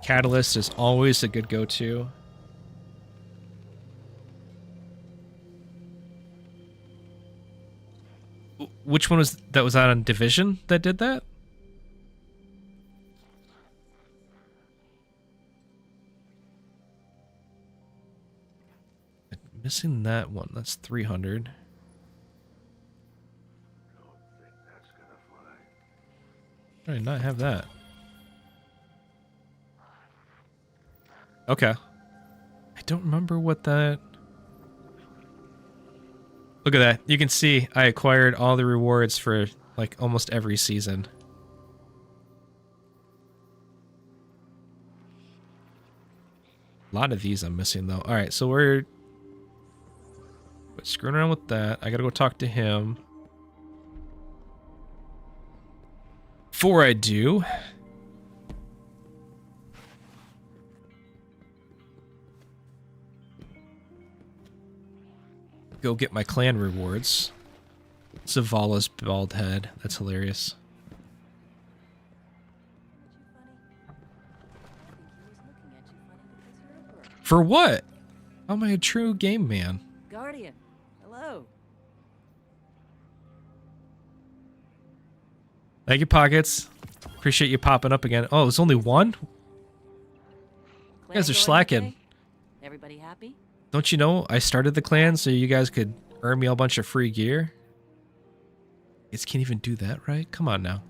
Catalyst is always a good go-to. Which one was that? Was that on Division that did that? Missing that one. That's 300. I did not have that. Okay. I don't remember what that... Look at that. You can see I acquired all the rewards for like almost every season. A lot of these I'm missing though. All right, so we're screwing around with that. I gotta go talk to him. Before I do, go get my clan rewards. Zavala's bald head. That's hilarious. For what? How am I a true game man? Guardian, hello. Thank you, Pockets. Appreciate you popping up again. Oh, it's only one? You guys are slacking. Everybody happy? Don't you know I started the clan so you guys could earn me a bunch of free gear? You guys can't even do that, right? Come on now.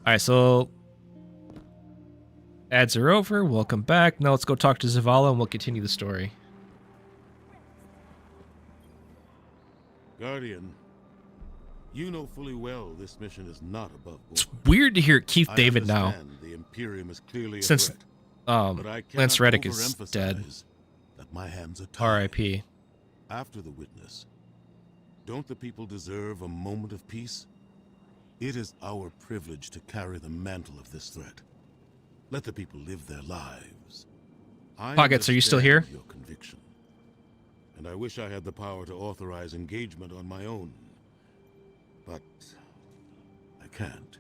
Alright, so ads are over. Welcome back. Now let's go talk to Zavala and we'll continue the story. Guardian, you know fully well this mission is not above board. It's weird to hear Keith David now. The Imperium is clearly Since a threat, but I Lance cannot Reddick is dead. overemphasize that my hands are tied. R.I.P. After the witness, don't the people deserve a moment of peace? It is our privilege to carry the mantle of this threat. Let the people live their lives. Pockets, are you still here? Your conviction, and I wish I had the power to authorize engagement on my own, but I can't.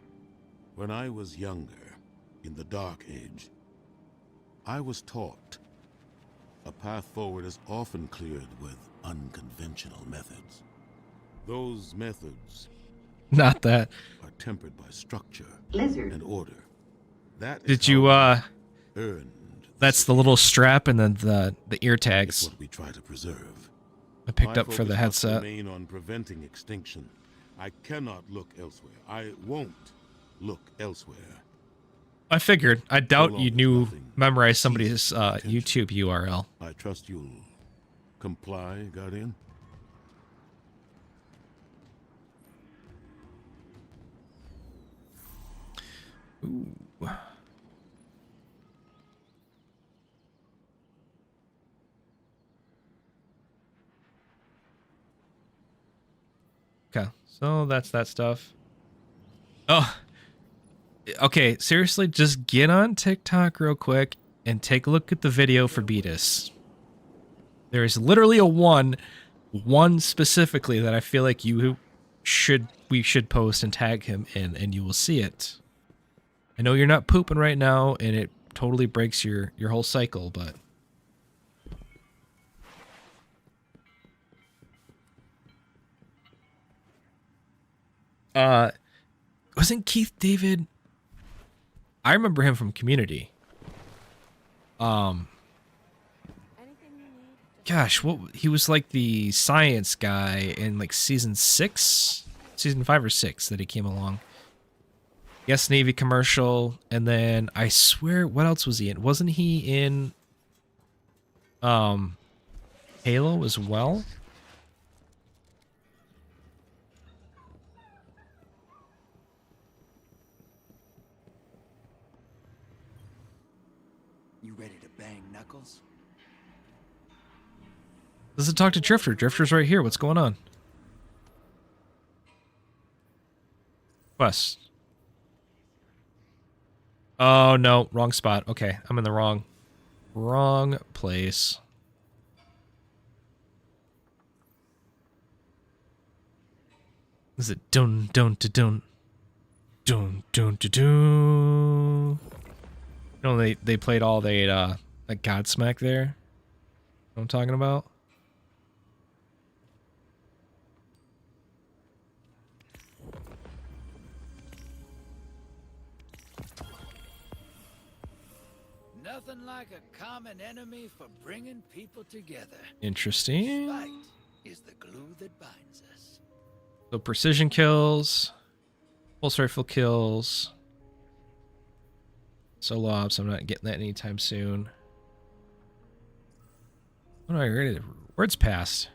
When I was younger, in the Dark Age, I was taught a path forward is often cleared with unconventional methods. Those methods Not that. are tempered by structure Lizard. and order. That is Did you how we earned that's the little strap and then the ear It's tags what we try to preserve. I picked My up for the focus must headset. remain on preventing extinction. I cannot look elsewhere. I won't look elsewhere. I figured. I doubt long you as knew nothing memorize somebody's ceases attention. YouTube URL. I trust you'll comply, Guardian. Ooh. Okay, so that's that stuff. Oh, okay. Seriously, just get on TikTok real quick and take a look at the video for Beatus. There is literally a one specifically that I feel like we should post and tag him in, and you will see it. I know you're not pooping right now, and it totally breaks your whole cycle, but wasn't Keith David? I remember him from Community. Gosh, he was like the science guy in like season 5 or 6 that he came along. Yes, Navy commercial, and then I swear, what else was he in? Wasn't he in Halo as well? You ready to bang knuckles? Let's talk to Drifter. Drifter's right here. What's going on? Quest. Oh, no. Wrong spot. Okay. I'm in the wrong place. Is it dun dun dun dun dun dun dun dun? No, they played all the like Godsmack there. You know what I'm talking about? Nothing like a common enemy for bringing people together. Interesting. Spite is the glue that binds us. So precision kills, pulse rifle kills, solo ops. I'm not getting that anytime soon. What am I ready to? Words passed.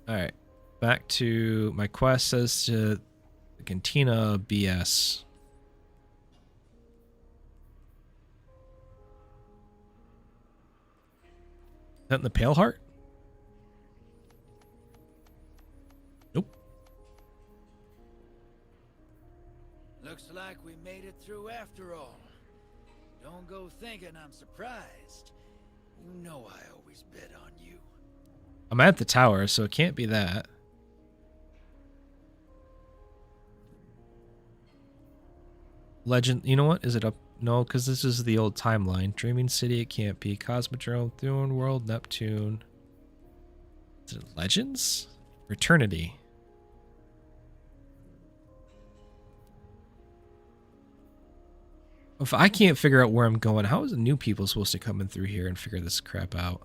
All right, back to my quest. Says to Cantina BS. Is that in the Pale Heart? Nope. Looks like we made it through after all. Don't go thinking I'm surprised. You know I always bet on you. I'm at the tower, so it can't be that. Legend, you know what? Is it up? No, because this is the old timeline. Dreaming City, it can't be. Cosmodrome, Thune World, Neptune. Is it Legends? Eternity. If I can't figure out where I'm going, how is the new people supposed to come in through here and figure this crap out?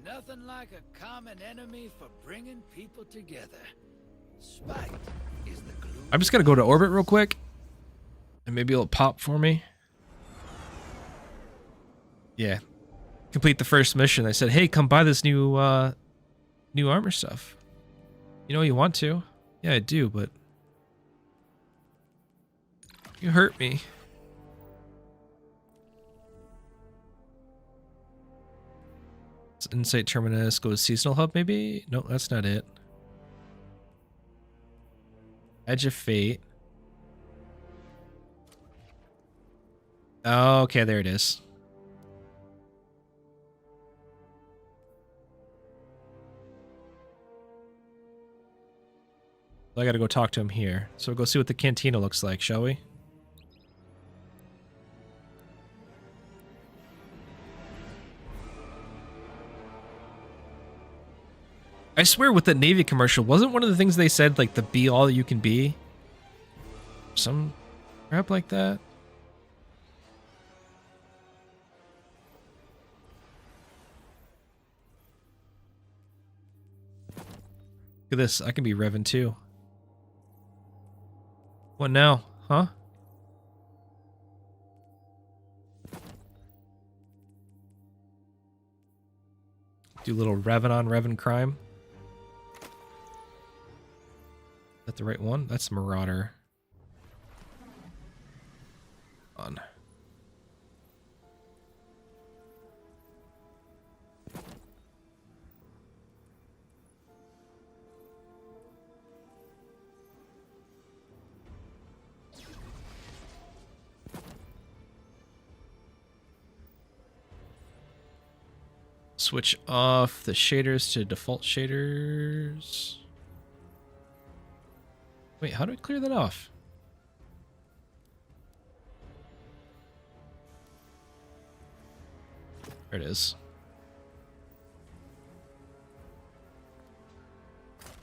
Nothing like a common enemy for bringing people together. Spite is the glue. I'm just gonna go to orbit real quick, and maybe it'll pop for me. Yeah, complete the first mission. I said, "Hey, come buy this new armor stuff." You know you want to. Yeah, I do, but you hurt me. Insight Terminus, go to Seasonal Hub, maybe? No, that's not it. Edge of Fate. Oh, okay, there it is. I gotta go talk to him here. So we'll go see what the cantina looks like, shall we? I swear with the Navy commercial, wasn't one of the things they said, like, the be all you can be? Some crap like that? Look at this, I can be Revan too. What now, huh? Do a little Revan on Revan crime. Is that the right one? That's Marauder. On. Switch off the shaders to default shaders. Wait, how do I clear that off? There it is.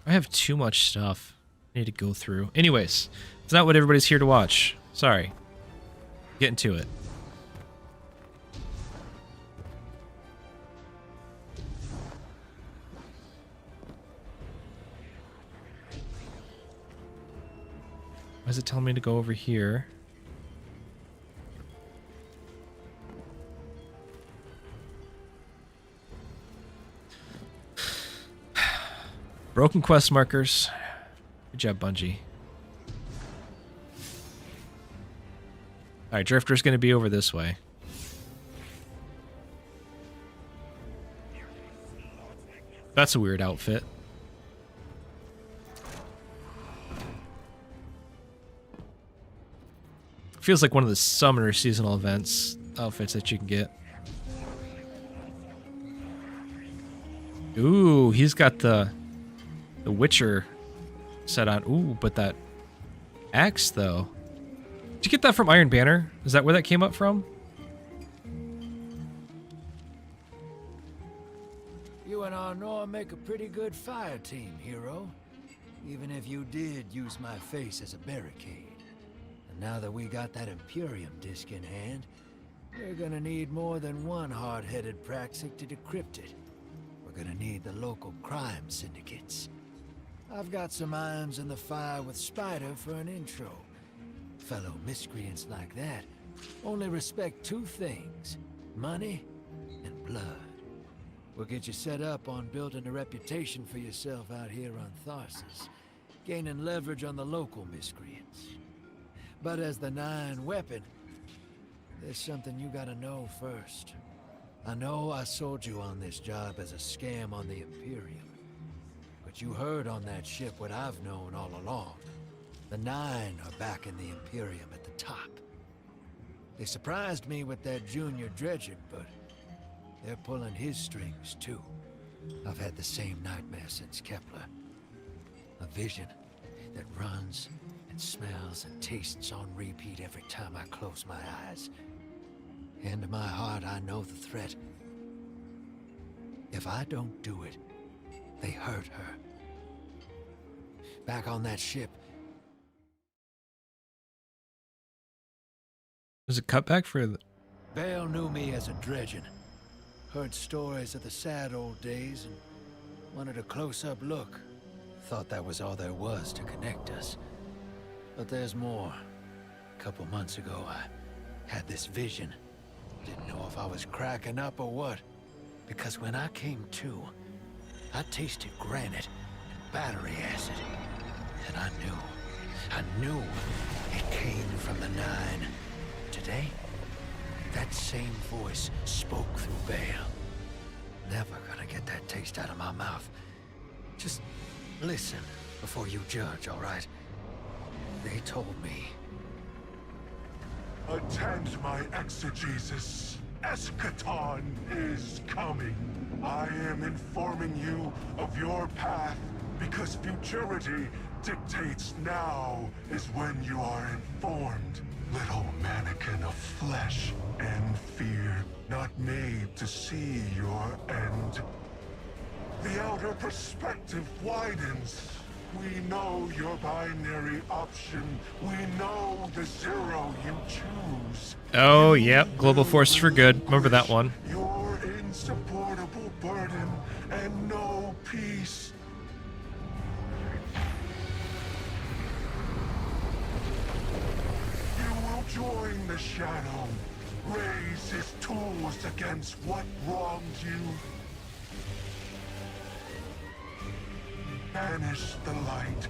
I have too much stuff I need to go through. Anyways, it's not what everybody's here to watch. Sorry. Getting to it. Why is it telling me to go over here? Broken quest markers. Good job, Bungie. Alright, Drifter's gonna be over this way. That's a weird outfit. Feels like one of the summoner seasonal events outfits that you can get. Ooh, he's got the Witcher set on. Ooh, but that axe though. Did you get that from Iron Banner? Is that where that came up from? You and Arnor make a pretty good fire team, hero. Even if you did use my face as a barricade. Now that we got that Imperium disk in hand, we're gonna need more than one hard-headed Praxic to decrypt it. We're gonna need the local crime syndicates. I've got some irons in the fire with Spider for an intro. Fellow miscreants like that only respect two things, money and blood. We'll get you set up on building a reputation for yourself out here on Tharsis, gaining leverage on the local miscreants. But as the 9 weapon, there's something you gotta know first. I know I sold you on this job as a scam on the Imperium, but you heard on that ship what I've known all along. The 9 are back in the Imperium at the top. They surprised me with that junior dredger, but they're pulling his strings too. I've had the same nightmare since Kepler. A vision that runs and smells and tastes on repeat every time I close my eyes. In my heart, I know the threat. If I don't do it, they hurt her. Back on that ship. There's a cutback for the... Bale knew me as a dredgen. Heard stories of the sad old days and wanted a close-up look. Thought that was all there was to connect us. But there's more. A couple months ago, I had this vision. Didn't know if I was cracking up or what. Because when I came to, I tasted granite and battery acid. And I knew it came from the 9. Today, that same voice spoke through Bale. Never gonna get that taste out of my mouth. Just listen before you judge, all right? They told me. Attend my exegesis. Eschaton is coming. I am informing you of your path because futurity dictates now is when you are informed. Little mannequin of flesh and fear, not made to see your end. The outer perspective widens. We know your binary option. We know the 0 you choose. Oh, yep. Global Force for Good. Remember that one. Your insupportable burden and no peace. You will join the Shadow. Raise his tools against what wronged you. Banish the light.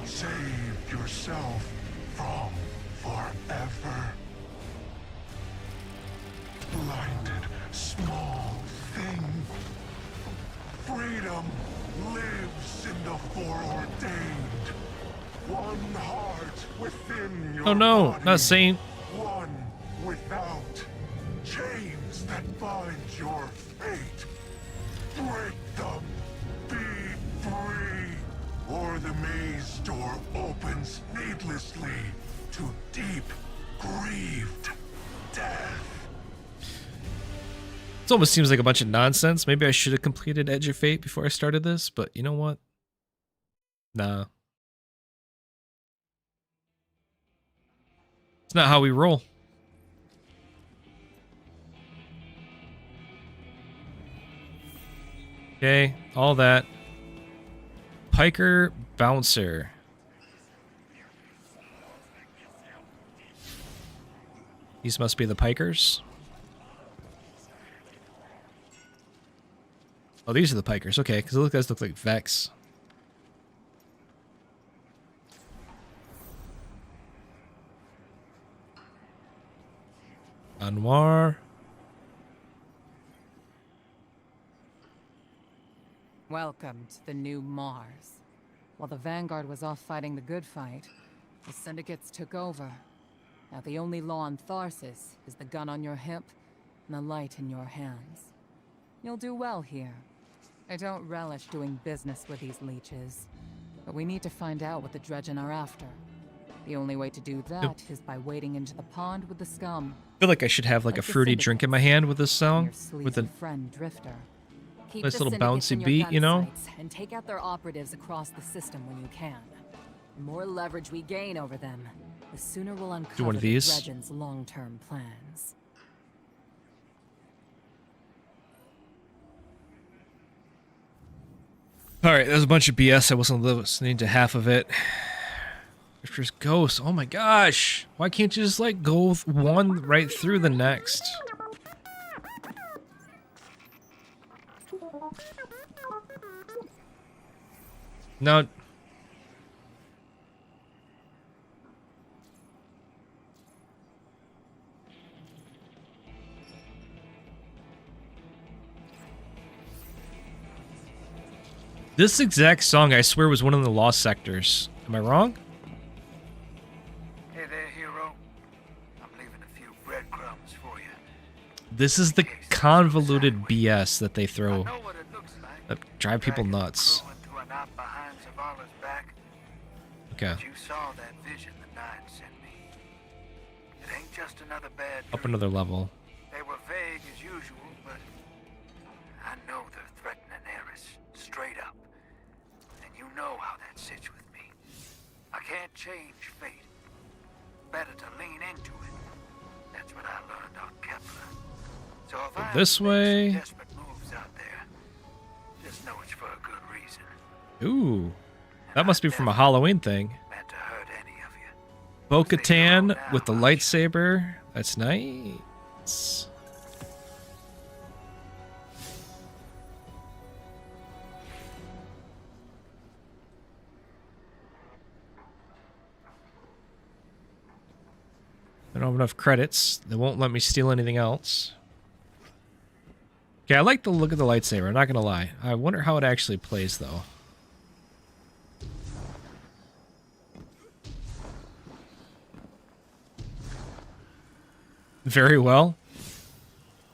Save yourself from forever. Blinded, small thing. Freedom lives in the foreordained. One heart within your Oh no, body. not Saint. One without. Chains that bind your fate. Break them. Be free, or the maze door opens needlessly to deep, grieved death. It almost seems like a bunch of nonsense. Maybe I should have completed Edge of Fate before I started this, but you know what? Nah. It's not how we roll. Okay, all that. Piker Bouncer. These must be the Pikers. Oh, these are the Pikers. Okay, because those guys look like Vex. Anwar. Welcome to the new Mars. While the Vanguard was off fighting the good fight, the Syndicates took over. Now the only law on Tharsis is the gun on your hip and the light in your hands. You'll do well here. I don't relish doing business with these leeches, but we need to find out what the Dredgen are after. The only way to do that is by wading into the pond with the scum. I feel like I should have like a the fruity drink in my hand with this song, with a friend Drifter. Keep nice the little Syndicates in bouncy your beat, gun you know? sights and take out their operatives across the system when you can. The more leverage we gain over them, the sooner we'll uncover one of the these. Dredgen's long-term plans. Alright, that was a bunch of BS. I wasn't listening to half of it. There's ghosts. Oh my gosh. Why can't you just like go one right through the next? No. This exact song, I swear, was one of the Lost Sectors. Am I wrong? Hey there, hero. I'm leaving a few breadcrumbs for you. This is the convoluted BS that they I throw know what it looks like. that drive people nuts. Crawling through a knot behind Zavala's back. Okay. But you saw that vision the Nine sent me. It ain't just another bad Up dream. another level. They were vague as usual, but I know they're threatening Eris, straight up. And you know how that sits with me. I can't change fate. Better to lean into it. That's what I learned on Kepler. So if I This make way. some desperate moves out there, just know it's for a good reason. Ooh. That must be from a Halloween thing. Meant to hurt any of you. Bo-Katan with the lightsaber. That's nice. I don't have enough credits. They won't let me steal anything else. Okay, I like the look of the lightsaber, I'm not gonna lie. I wonder how it actually plays, though. Very well.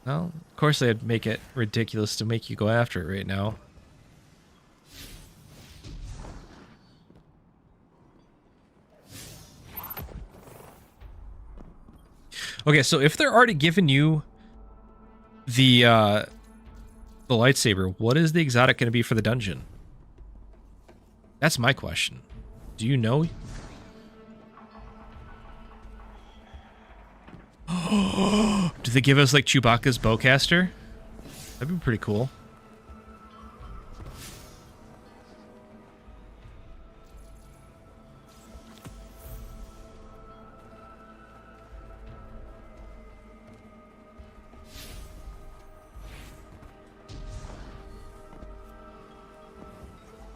Well, of course they'd make it ridiculous to make you go after it right now. Okay, so if they're already giving you the lightsaber, what is the exotic going to be for the dungeon? That's my question. Do you know? Do they give us like Chewbacca's bowcaster? That'd be pretty cool.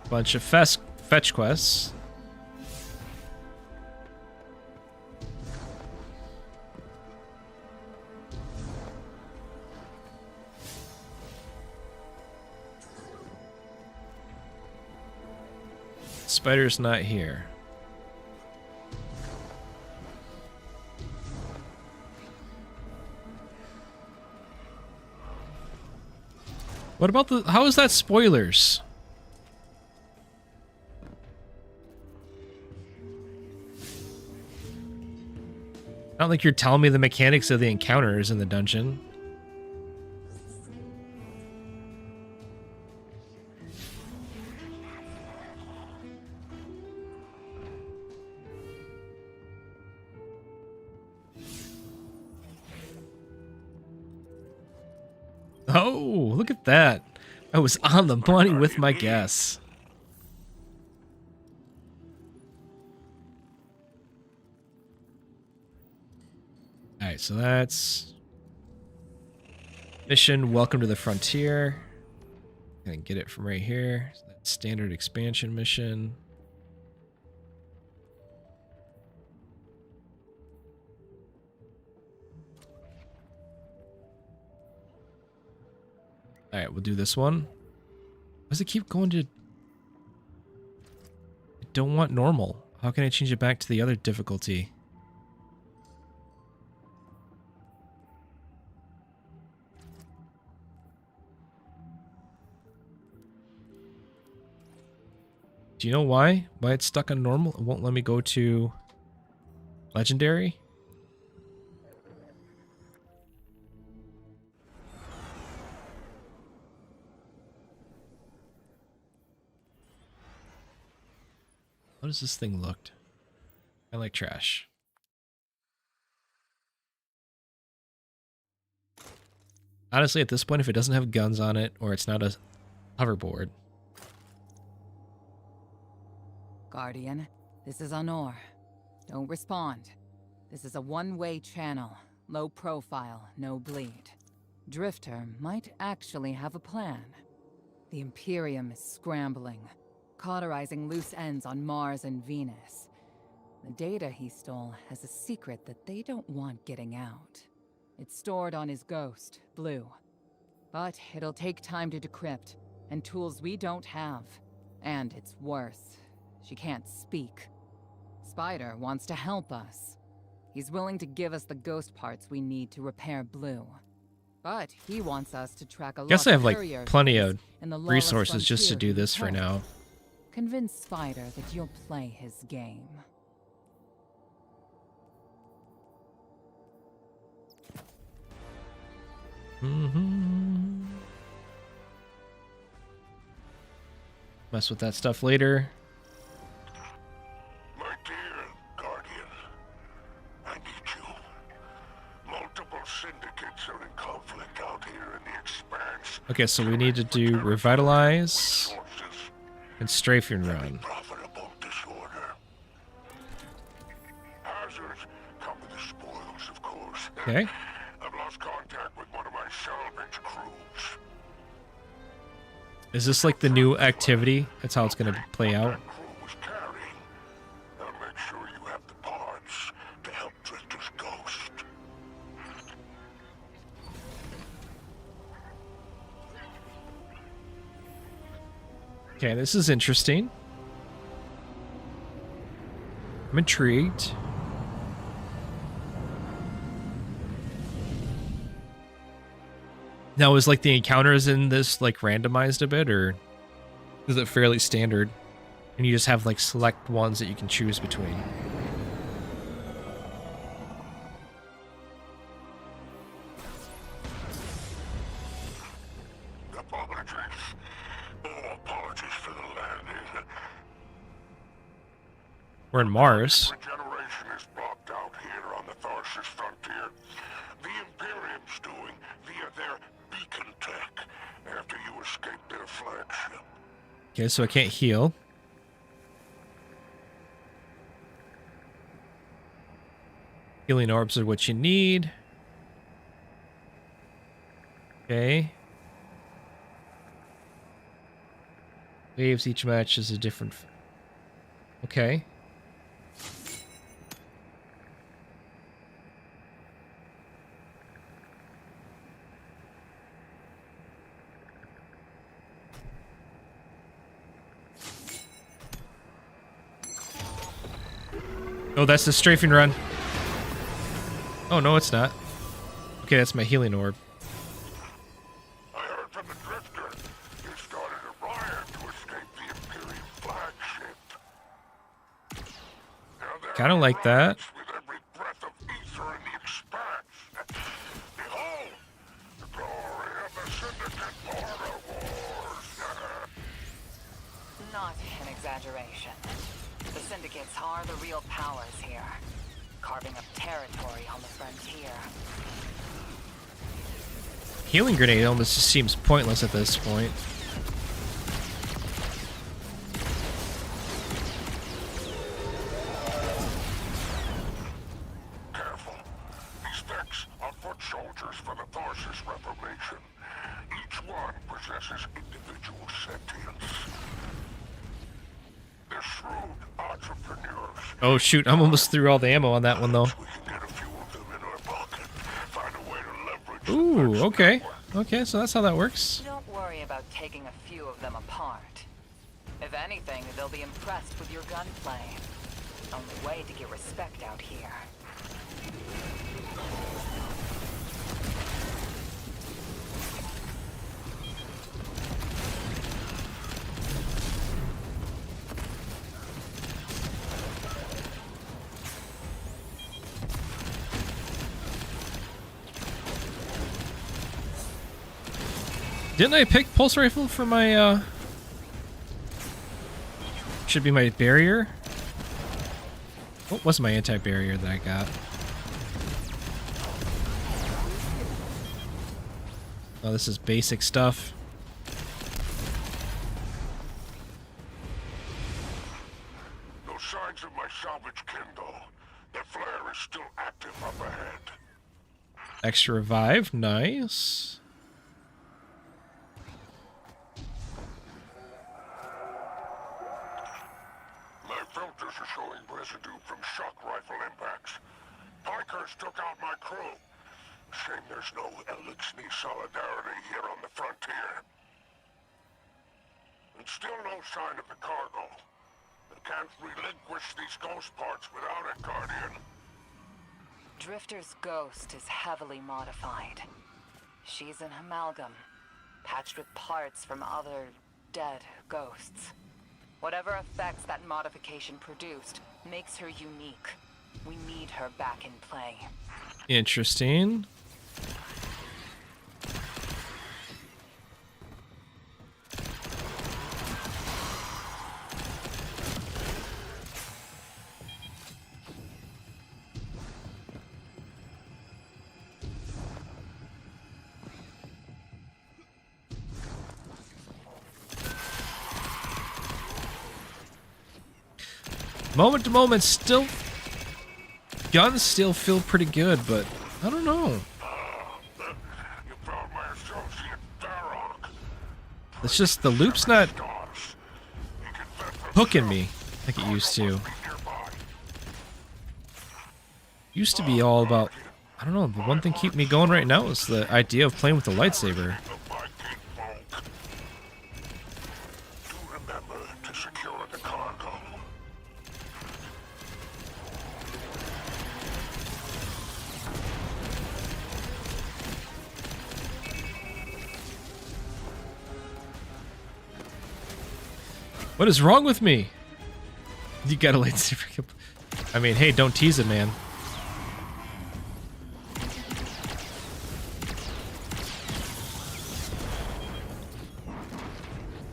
Bunch of fetch quests. Spider's not here. What about the... How is that spoilers? I don't think you're telling me the mechanics of the encounters in the dungeon. Oh, look at that. I was on the money with my guess. Alright, so that's mission Welcome to the Frontier. I can get it from right here. So that's standard expansion mission. Alright, we'll do this one. Why does it keep going to... I don't want normal. How can I change it back to the other difficulty? Do you know why? Why it's stuck on normal? It won't let me go to legendary? How does this thing look? I like trash. Honestly, at this point, if it doesn't have guns on it or it's not a hoverboard. Guardian, this is Honor. Don't respond. This is a one-way channel. Low profile, no bleed. Drifter might actually have a plan. The Imperium is scrambling. cauterizing loose ends on Mars and Venus. The data he stole has a secret that they don't want getting out. It's stored on his ghost, Blue. But it'll take time to decrypt, and tools we don't have. And it's worse. She can't speak. Spider wants to help us. He's willing to give us the ghost parts we need to repair Blue. But he wants us to track a Guess I have like courier plenty things of in the lawless resources just to frontier do he this for controls. now. Convince Spider that you'll play his game. Mess with that stuff later. My dear Guardian, I need you. Multiple syndicates are in conflict out here in the Expanse. Okay, so we need to do revitalize Sources, and strafing run. profitable disorder. Hazards come with the spoils, of course. Okay. I've lost contact with one of my salvage crews. Is this like the new activity? That's how it's going to play out. That crew was carrying. I'll make sure you have the parts to help Drifter's ghost. Okay, this is interesting. I'm intrigued. Now, is like the encounters in this like randomized a bit, or is it fairly standard? And you just have like select ones that you can choose between. Apologies. Oh, apologies for the landing. We're in Mars. Regeneration is blocked out here on the Tharsis frontier. The Imperium's doing via their beacon tech after you escape their flagship. Okay, so I can't heal. Healing orbs are what you need. Okay. Waves each match is a different... Okay. Oh, that's the strafing run. Oh, no, it's not. Okay, that's my healing orb. I heard from the Drifter. He started a riot to escape the Imperium flagship. Now there Kind of are like that. riots with every breath of ether in the Expanse. Behold, the glory of the Syndicate border wars. Not an exaggeration. The Syndicates are the real powers here, carving up territory on the frontier. Healing grenade almost just seems pointless at this point. Careful. These Vex are foot soldiers for the Tharsis Reformation. Each one possesses individual sentience. They're shrewd entrepreneurs. Oh shoot, I'm almost through all the ammo on that one though. We can get a few of them in our pocket. Find a way to leverage the Ooh, Vex okay. network. Okay, so that's how that works. Don't worry about taking a few of them apart. If anything, they'll be impressed with your gunplay. Only way to get respect out here. Didn't I pick pulse rifle for my, should be my barrier? What was my anti-barrier that I got? Oh, this is basic stuff. No signs of my salvage Kindle. Their flare is still active up ahead. Extra revive, nice. are showing residue from shock rifle impacts. Pikers took out my crew. Shame there's no Elixir solidarity here on the frontier. And still no sign of the cargo. They can't relinquish these ghost parts without it, Guardian. Drifter's ghost is heavily modified. She's an amalgam, patched with parts from other dead ghosts. Whatever effects that modification produced makes her unique. We need her back in play. Interesting. Moment to moment, still, guns still feel pretty good, but I don't know. You found my associate, Darrock. It's just the loop's not hooking me like it used to. Used to be all about, I don't know, the one thing keeping me going right now is the idea of playing with the lightsaber. Do remember to secure the cargo. What is wrong with me? You got a lightsaber. I mean, hey, don't tease it, man.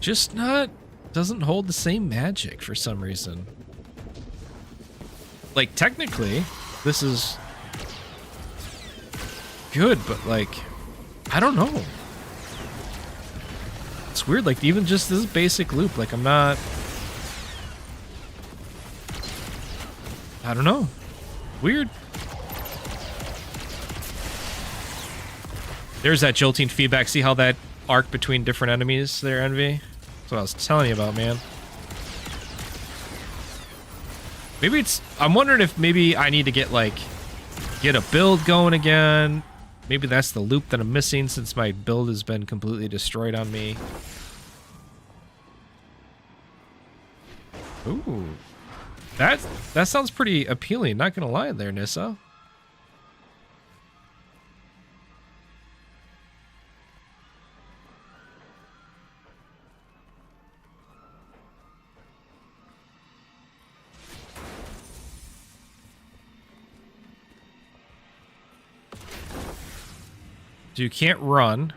Just not, doesn't hold the same magic for some reason. Like, technically, this is good, but like, I don't know. It's weird, like, even just this basic loop, like, I'm not... I don't know. Weird. There's that jolting feedback. See how that arc between different enemies there, Envy? That's what I was telling you about, man. Maybe it's... I'm wondering if maybe I need to get, like, get a build going again. Maybe that's the loop that I'm missing since my build has been completely destroyed on me. Ooh. That sounds pretty appealing, not gonna lie there, Nissa. So you can't run.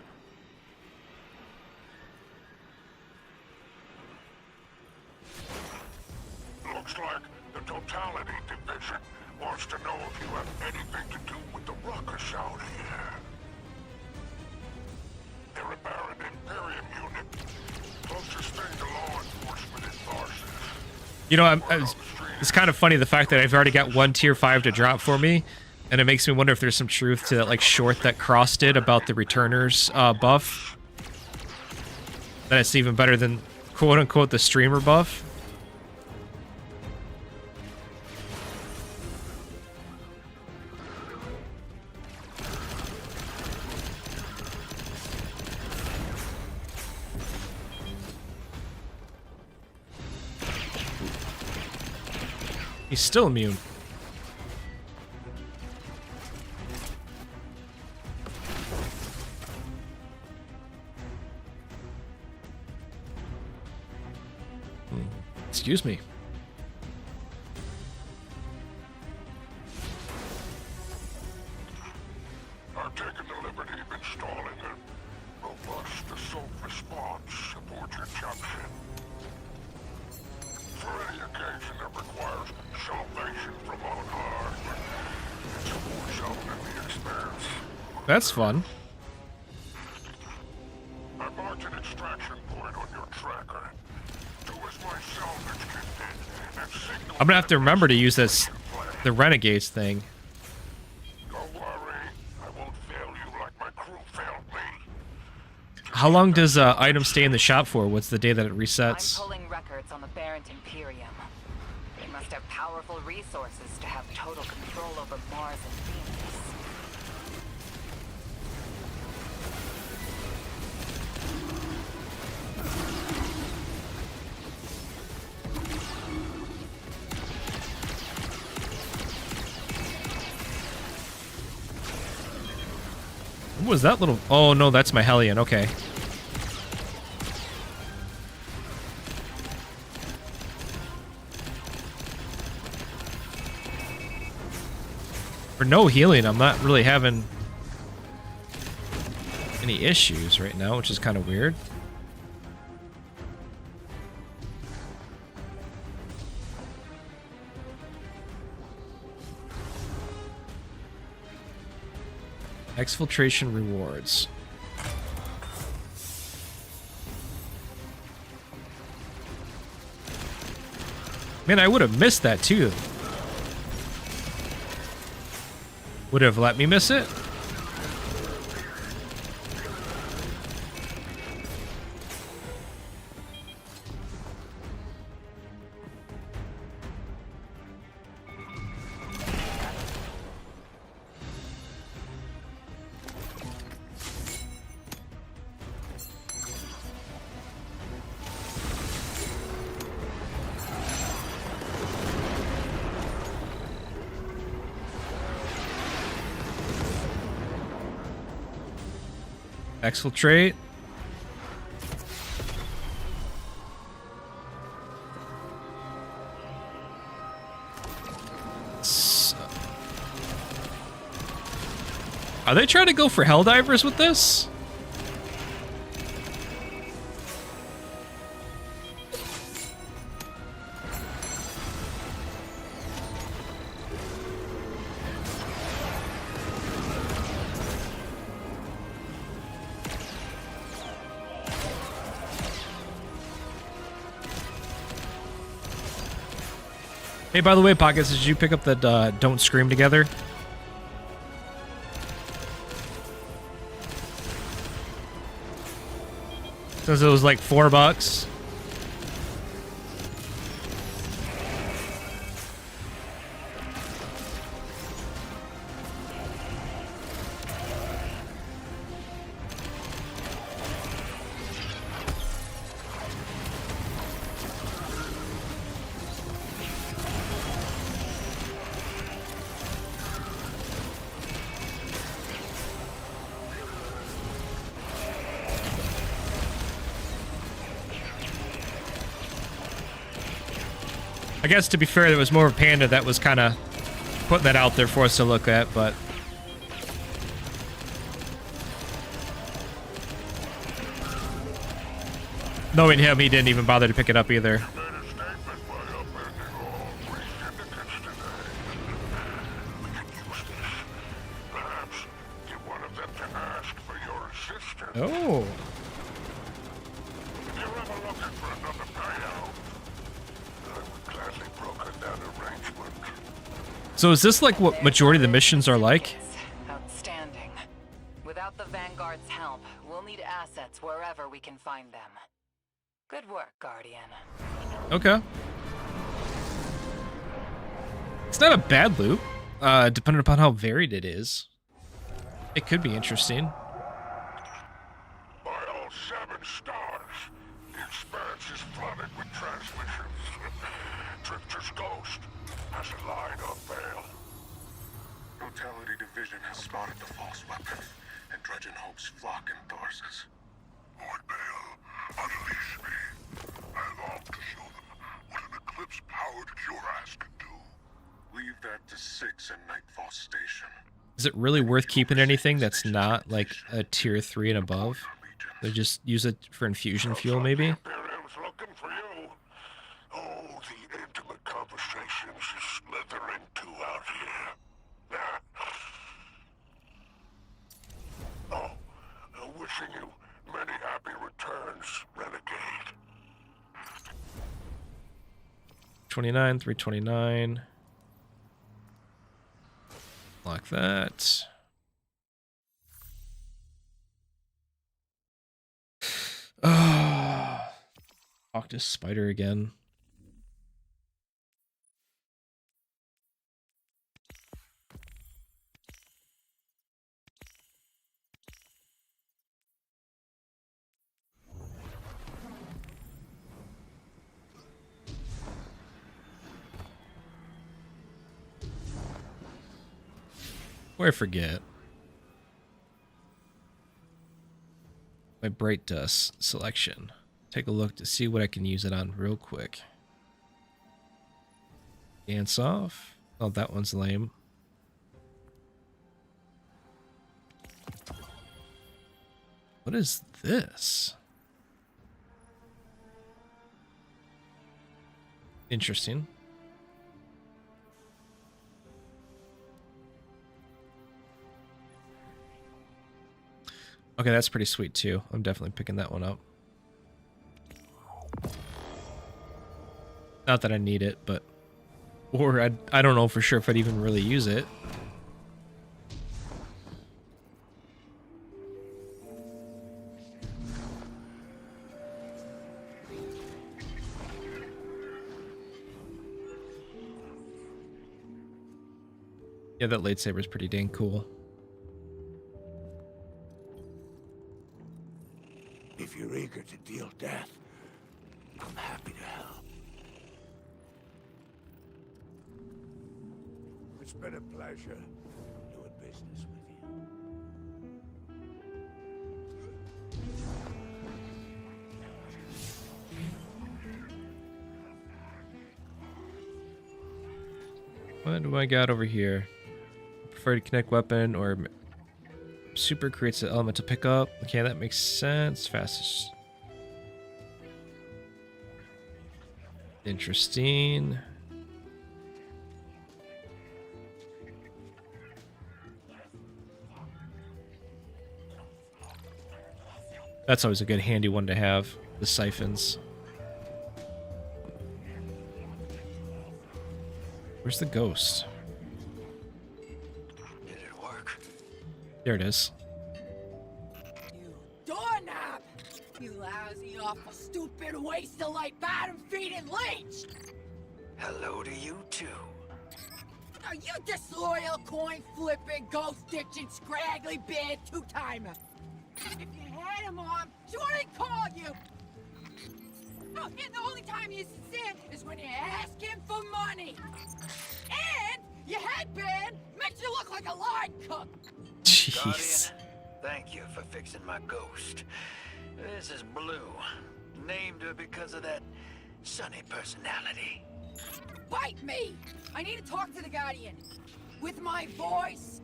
Looks like the Totality Division wants to know if you have anything to do with the ruckus out here. They're a Baron Imperium unit. Closest thing to law enforcement in Tharsis. You know, it's kind of funny the fact that I've already got one tier 5 to drop for me. And it makes me wonder if there's some truth to that, like, short that Cross did about the Returners buff. That it's even better than, quote-unquote, the streamer buff. He's still immune. Excuse me. I've taken the liberty of installing a robust assault response aboard your junction. For any occasion that requires salvation from on high, it's a war zone in the expanse. That's fun. I marked an extraction point on your tracker. I'm gonna have to remember to use this, the Renegades thing. Don't worry, I won't fail you like my crew failed me. How long does item stay in the shop for? What's the day that it resets? I'm pulling records on the Baron Imperium. They must have powerful resources to have total control over Mars and Venus. What was that little... Oh, no, that's my Hellion. Okay. For no healing, I'm not really having any issues right now, which is kind of weird. Exfiltration rewards. Man, I would have missed that too. Would have let me miss it? Exfiltrate. Are they trying to go for Helldivers with this? Hey, by the way, Pockets, did you pick up that Don't Scream Together? Since it was like $4. I guess to be fair, there was more of Panda that was kind of putting that out there for us to look at, but... Knowing him, he didn't even bother to pick it up either. Oh. So is this like what majority of the missions are like? Outstanding. Without the Vanguard's help, we'll need assets wherever we can find them. Good work, Guardian. Okay. It's not a bad loop, depending upon how varied it is. It could be interesting. By all 7 stars, the expanse is flooded with transmissions. Drifter's ghost has a line on bail. Totality Division has spotted the false weapon, and Dredgen hopes flock in Tharsis. Lord Bale, unleash me. I long to show them what an Eclipse-powered cuirass can do. Leave that to 6 in Nightfall Station. Is it really worth keeping anything that's not like a tier 3 and above? They just use it for infusion fuel, maybe? Imperium's looking for you. Oh, the intimate conversations you slither into out here. Wishing you many happy returns, Renegade. 29, 329. Lock that. Oh, talk to Spider again. Or I forget. My bright dust selection. Take a look to see what I can use it on real quick. Dance off. Oh, that one's lame. What is this? Interesting. Okay, that's pretty sweet too. I'm definitely picking that one up. Not that I need it, but... Or I don't know for sure if I'd even really use it. Yeah, that lightsaber is pretty dang cool. If you're eager to deal death, I'm happy to help. It's been a pleasure doing business with you. What do I got over here? Prefer to connect weapon or super creates an element to pick up. Okay, that makes sense. Fastest. Interesting. That's always a good handy one to have. The siphons. Where's the ghost? Did it work? There it is. You doorknob! You lousy, awful, stupid, waste of light, bottom-feeding leech! Hello to you, too. Are you disloyal, coin-flipping, ghost-ditching, scraggly beard two-timer? If you had him on, she wouldn't call you! Oh, and the only time you're sincere is when you ask him for money! And your headband makes you look like a line cook! Jeez. Guardian, thank you for fixing my ghost. This is Blue. Named her because of that sunny personality. Bite me! I need to talk to the Guardian. With my voice.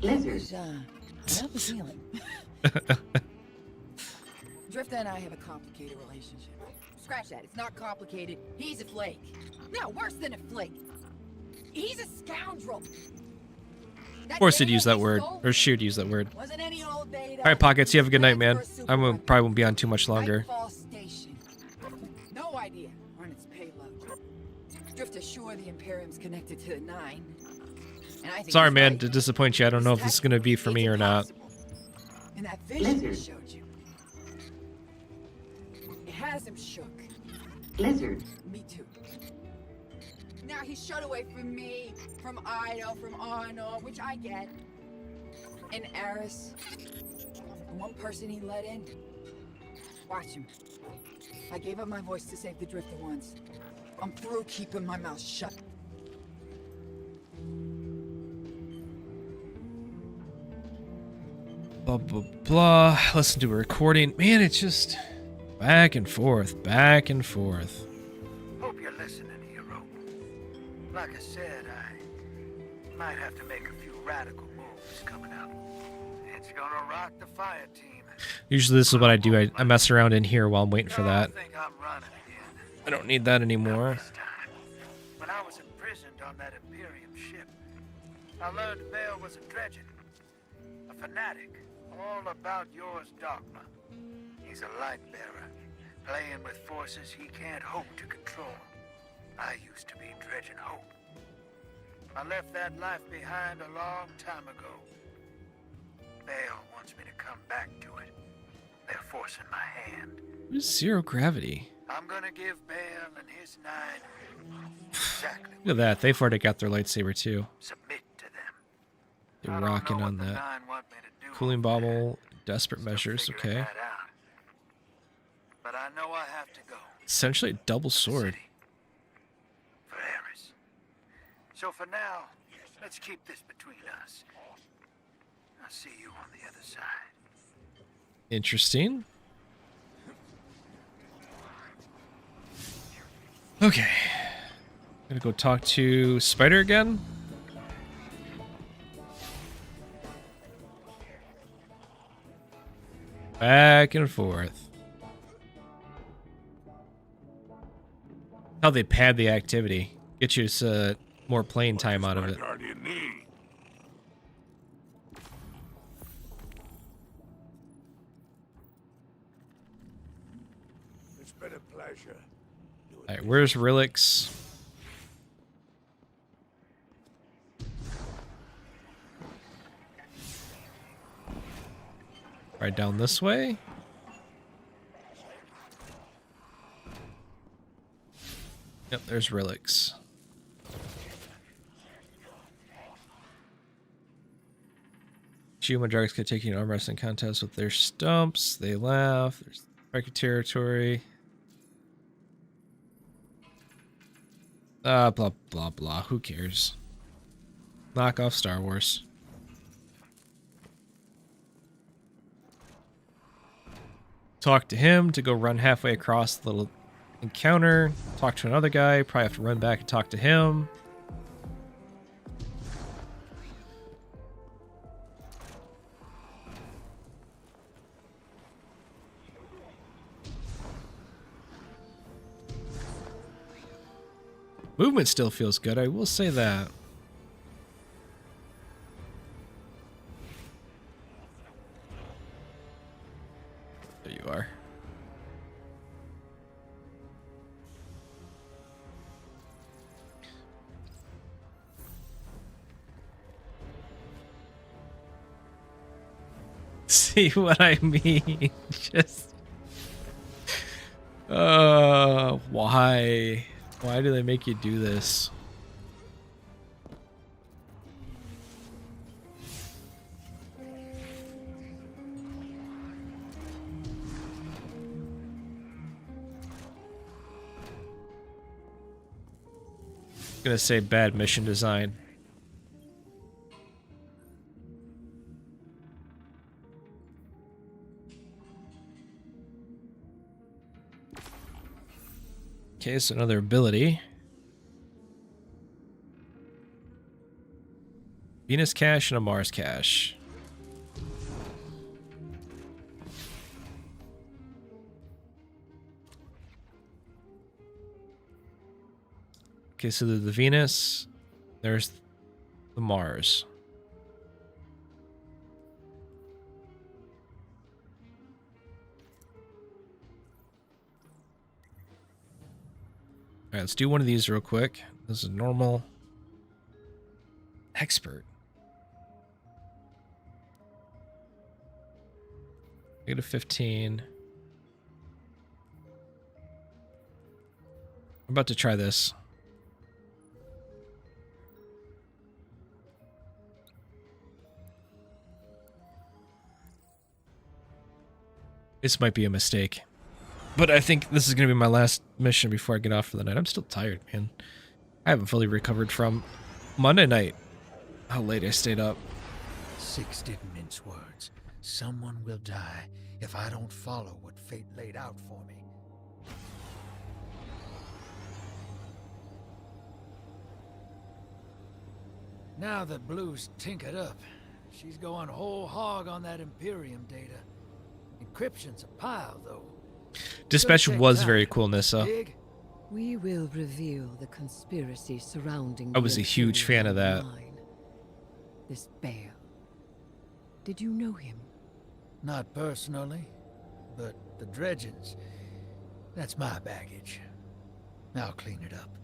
Lizard. That was healing. Drifter and I have a complicated relationship. Scratch that. It's not complicated. He's a flake. No, worse than a flake. He's a scoundrel. Of course he'd use that word. Or she would use that word. Wasn't any old beta. Alright, Pockets, you have a good night, man. Probably won't be on too much longer. Nightfall Station. No idea on its payload. Drifter sure the Imperium's connected to the Nine. And I think Sorry, he's man, right. to disappoint you. I don't know if this is going to be for me or not. And that vision I Lizard. showed you. It has him shook. Lizard. Me too. Now he's shut away from me, from Ido, from Arnor, which I get. And Eris. The one person he let in. Watch him. I gave up my voice to save the Drifter once. I'm through keeping my mouth shut. Blah, blah, blah. Listen to a recording. Man, it's just back and forth, back and forth. Hope you're listening, hero. Like I said, I might have to make a few radical moves coming up. It's gonna rock the fire team. Usually this is what I do. I mess around in here while I'm waiting for I that. think I'm running again. I don't need that anymore. This time, when I was imprisoned on that Imperium ship, I learned Bale was a dredgen, a fanatic, all about yours dogma. He's a light bearer, playing with forces he can't hope to control. I used to be dredging hope. I left that life behind a long time ago. Bale wants me to come back to it. They're forcing my hand. What is zero gravity? I'm gonna give Bale and his Nine exactly Look at that. They've already got their lightsaber too. submit to them. They're I don't rocking know on what the that. Nine want me to do Cooling over there. bobble, desperate Still measures. figuring Okay. that out. But I know I have to go. Essentially a double sword. City. For Eris. So for now, Let's keep this between us. I'll see you on the other side. Interesting. Okay. Gonna go talk to Spider again. Back and forth. How they pad the activity. Get you more playing time out of it. Guardian need? It's been a pleasure. Alright, where's Relix? Right down this way. Yep, there's Relix. Human drugs could take you in arm wrestling contests with their stumps. They laugh. There's record territory. Blah, blah, blah. Who cares? Knock off Star Wars. Talk to him to go run halfway across the little encounter. Talk to another guy. Probably have to run back and talk to him. Movement still feels good, I will say that. There you are. See what I mean? Just... why? Why do they make you do this? I'm gonna say bad mission design. Okay, so another ability. Venus cache and a Mars cache. Okay, so the Venus, there's the Mars. Alright, let's do one of these real quick. This is normal. Expert. Get a 15. I'm about to try this. This might be a mistake. But I think this is going to be my last mission before I get off for the night. I'm still tired, man. I haven't fully recovered from Monday night. How late I stayed up. 6 didn't mince words. Someone will die if I don't follow what fate laid out for me. Now that Blue's tinkered up, she's going whole hog on that Imperium data. Encryption's a pile, though. Dispatch was very cool, Nissa. We will reveal the conspiracy surrounding. I was a huge fan of that. This Bale. Did you know him? Not personally, but the dredgens. That's my baggage. I'll clean it up.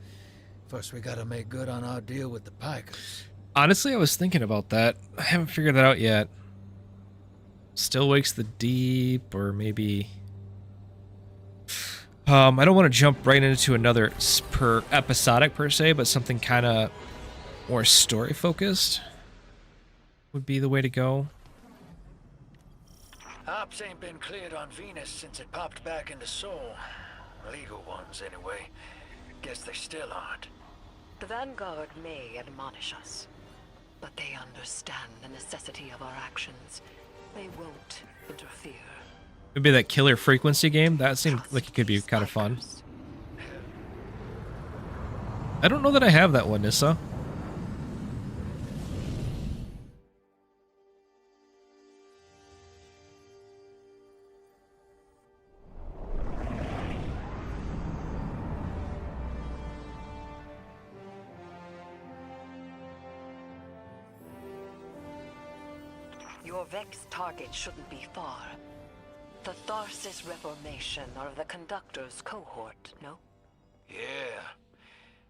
First, we gotta make good on our deal with the Pikers. Honestly, I was thinking about that. I haven't figured that out yet. Still Wakes the Deep, or maybe... I don't want to jump right into another episodic per se, but something kind of more story focused would be the way to go. Ops ain't been cleared on Venus since it popped back into Sol. Legal ones, anyway. Guess they still aren't. The Vanguard may admonish us, but they understand the necessity of our actions. They won't interfere. Maybe that killer frequency game? That seemed like it could be kind of fun. I don't know that I have that one, Nissa. Your Vex target shouldn't be far. The Tharsis Reformation are the Conductor's cohort, no? Yeah.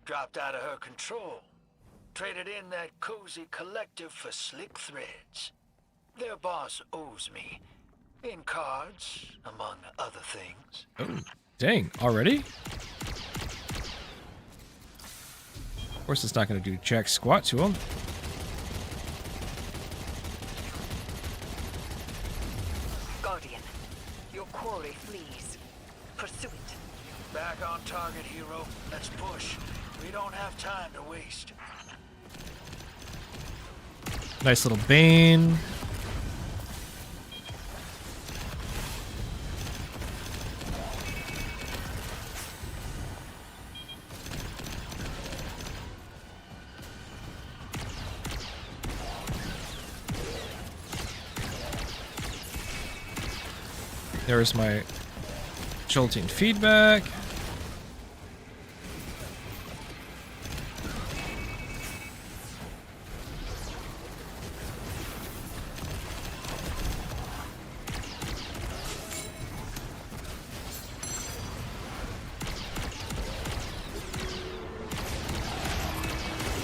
Dropped out of her control. Traded in that cozy collective for slick threads. Their boss owes me. In cards, among other things. Oh, dang. Already? Of course it's not going to do jack squat to him. Guardian, your quarry flees. Pursue it. Back on target, hero. Let's push. We don't have time to waste. Nice little Bane. There's my jolting feedback.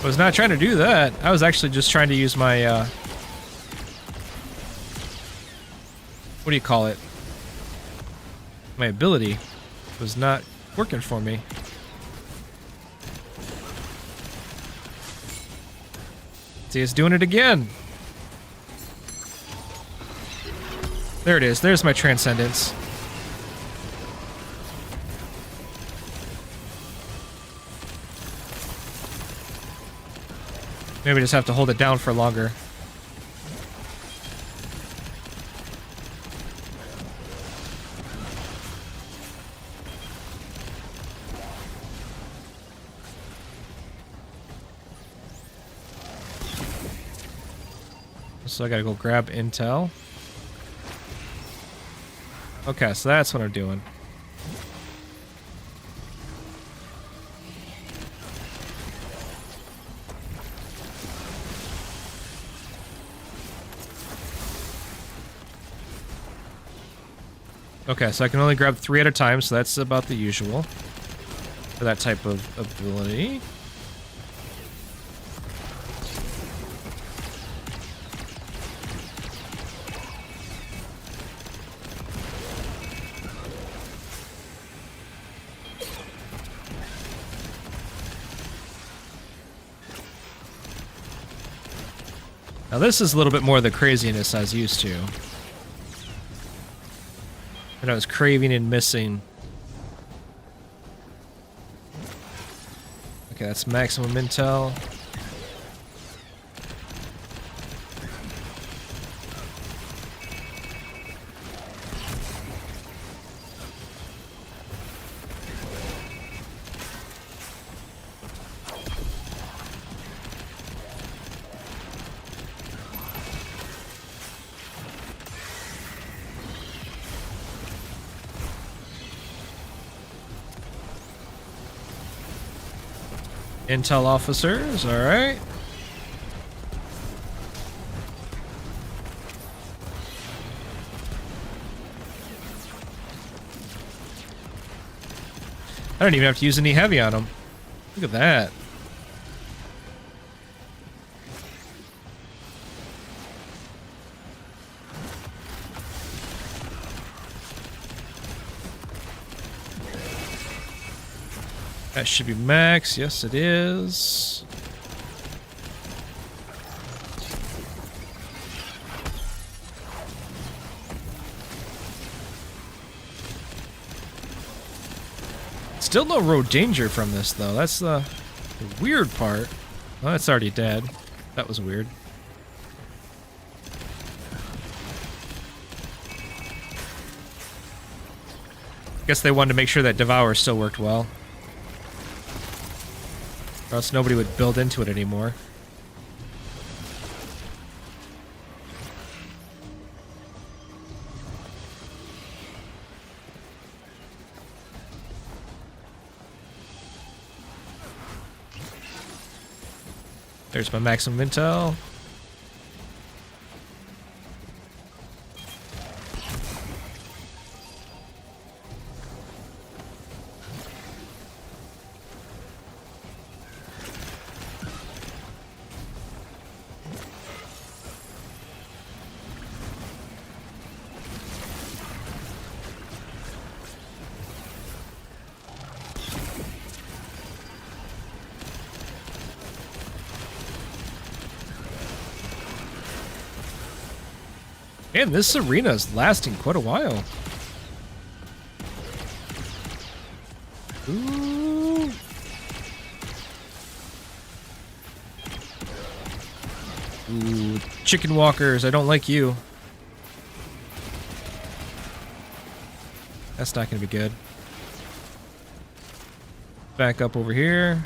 I was not trying to do that. I was actually just trying to use my, what do you call it? My ability was not working for me. See, it's doing it again. There it is. There's my transcendence. Maybe just have to hold it down for longer. So I gotta go grab intel. Okay, so that's what I'm doing. Okay, so I can only grab 3 at a time, so that's about the usual for that type of ability. Now this is a little bit more of the craziness I was used to. And I was craving and missing. Okay, that's maximum intel. Intel officers, alright. I don't even have to use any heavy on them. Look at that. That should be max. Yes, it is. Still no road danger from this, though. That's the weird part. Oh, it's already dead. That was weird. Guess they wanted to make sure that Devour still worked well. Or else nobody would build into it anymore. There's my maximum intel. Man, this arena is lasting quite a while. Ooh. Ooh, chicken walkers, I don't like you. That's not gonna be good. Back up over here.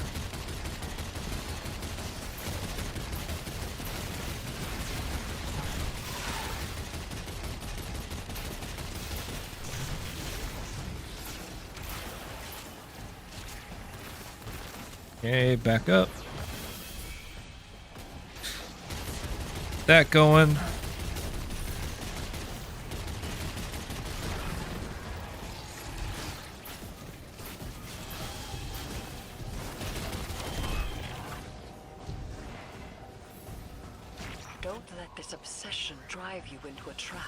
Okay, back up. That going. Don't let this obsession drive you into a trap.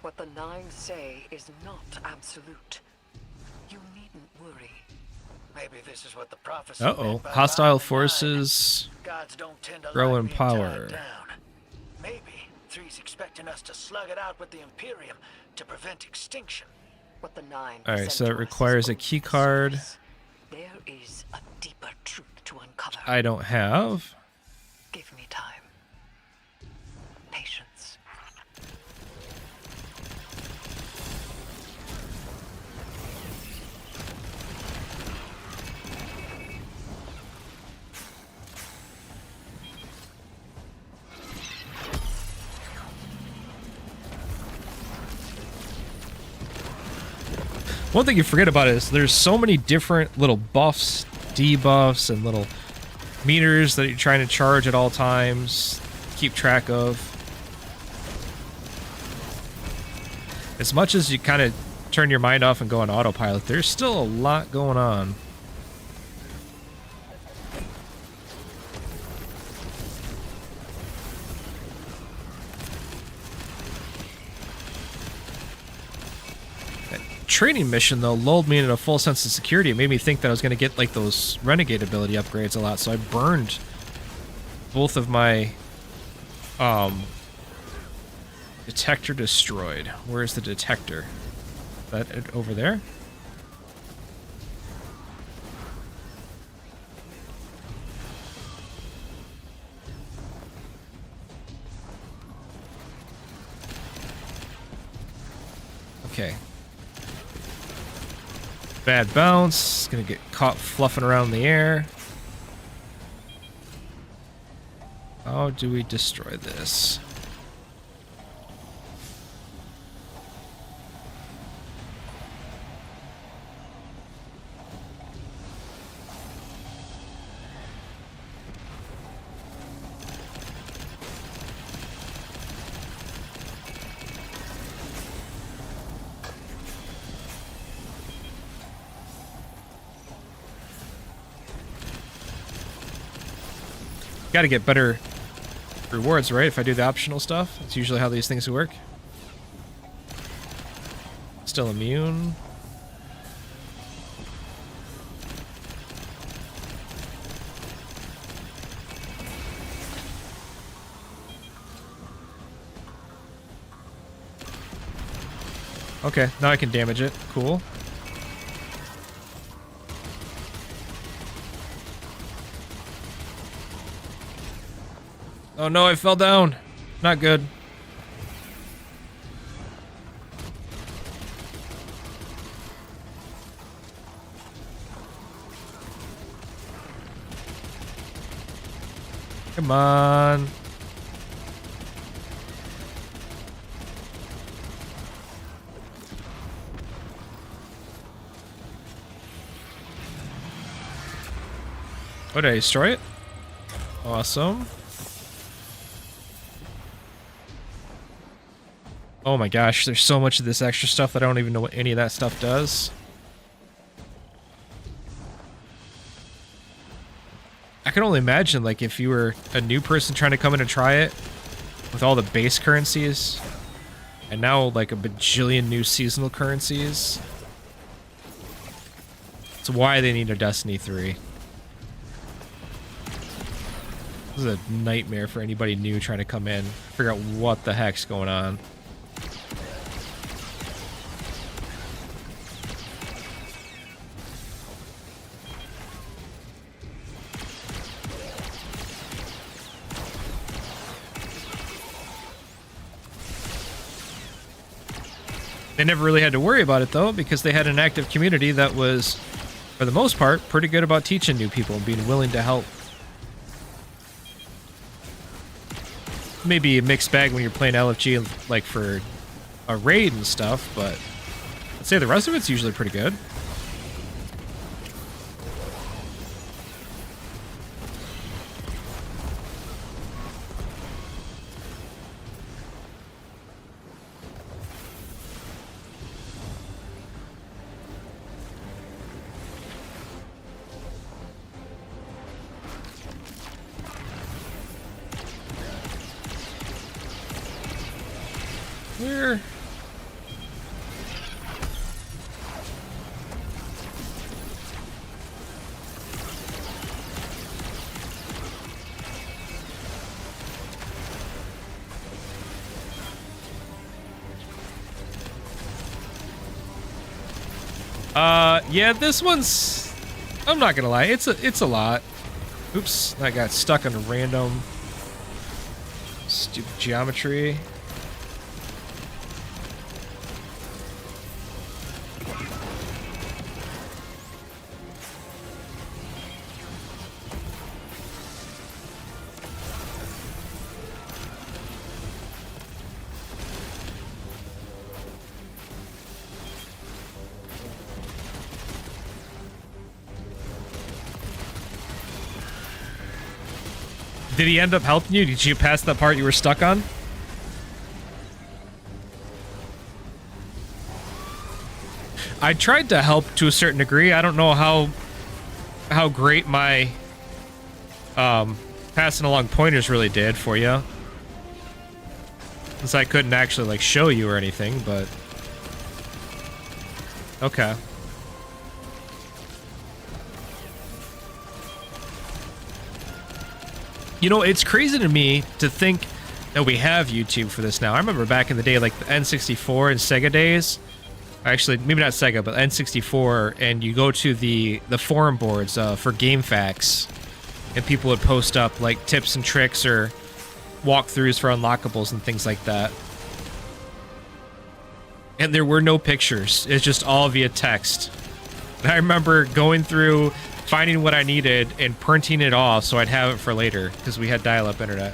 What the Nine say is not absolute. You needn't worry. Maybe this is what the prophecy Uh-oh. Hostile forces grow in power. Maybe 3's expecting us to slug it out with the Imperium to prevent extinction. What the Nine Alright, so it requires a key card. There is a deeper truth to uncover. I don't have. Give me time. Patience. One thing you forget about is there's so many different little buffs, debuffs, and little meters that you're trying to charge at all times, keep track of. As much as you kind of turn your mind off and go on autopilot, there's still a lot going on. Training mission though lulled me into a full sense of security. It made me think that I was going to get like those renegade ability upgrades a lot, so I burned both of my detector destroyed. Where's the detector? Is that it over there? Okay. Bad bounce. Gonna get caught fluffing around in the air. How do we destroy this? Got to get better rewards, right? If I do the optional stuff, that's usually how these things work. Still immune. Okay, now I can damage it. Cool. Oh no, I fell down. Not good. Come on. Oh, did I destroy it? Awesome. Oh my gosh, there's so much of this extra stuff that I don't even know what any of that stuff does. I can only imagine, like, if you were a new person trying to come in and try it with all the base currencies and now like a bajillion new seasonal currencies. It's why they need a Destiny 3. This is a nightmare for anybody new trying to come in, figure out what the heck's going on. They never really had to worry about it, though, because they had an active community that was, for the most part, pretty good about teaching new people and being willing to help. Maybe a mixed bag when you're playing LFG, like, for a raid and stuff, but I'd say the rest of it's usually pretty good. Where? Yeah, this one's, I'm not gonna lie, it's a lot. Oops, I got stuck on a random stupid geometry. Did he end up helping you? Did you pass that part you were stuck on? I tried to help to a certain degree. I don't know how great my passing along pointers really did for you, since I couldn't actually like show you or anything, but okay. You know, it's crazy to me to think that we have YouTube for this now. I remember back in the day, like the N64 and Sega days. Actually, maybe not Sega, but N64, and you go to the forum boards for GameFAQs, and people would post up like tips and tricks or walkthroughs for unlockables and things like that. And there were no pictures. It's just all via text. And I remember going through, finding what I needed and printing it off so I'd have it for later, because we had dial-up internet.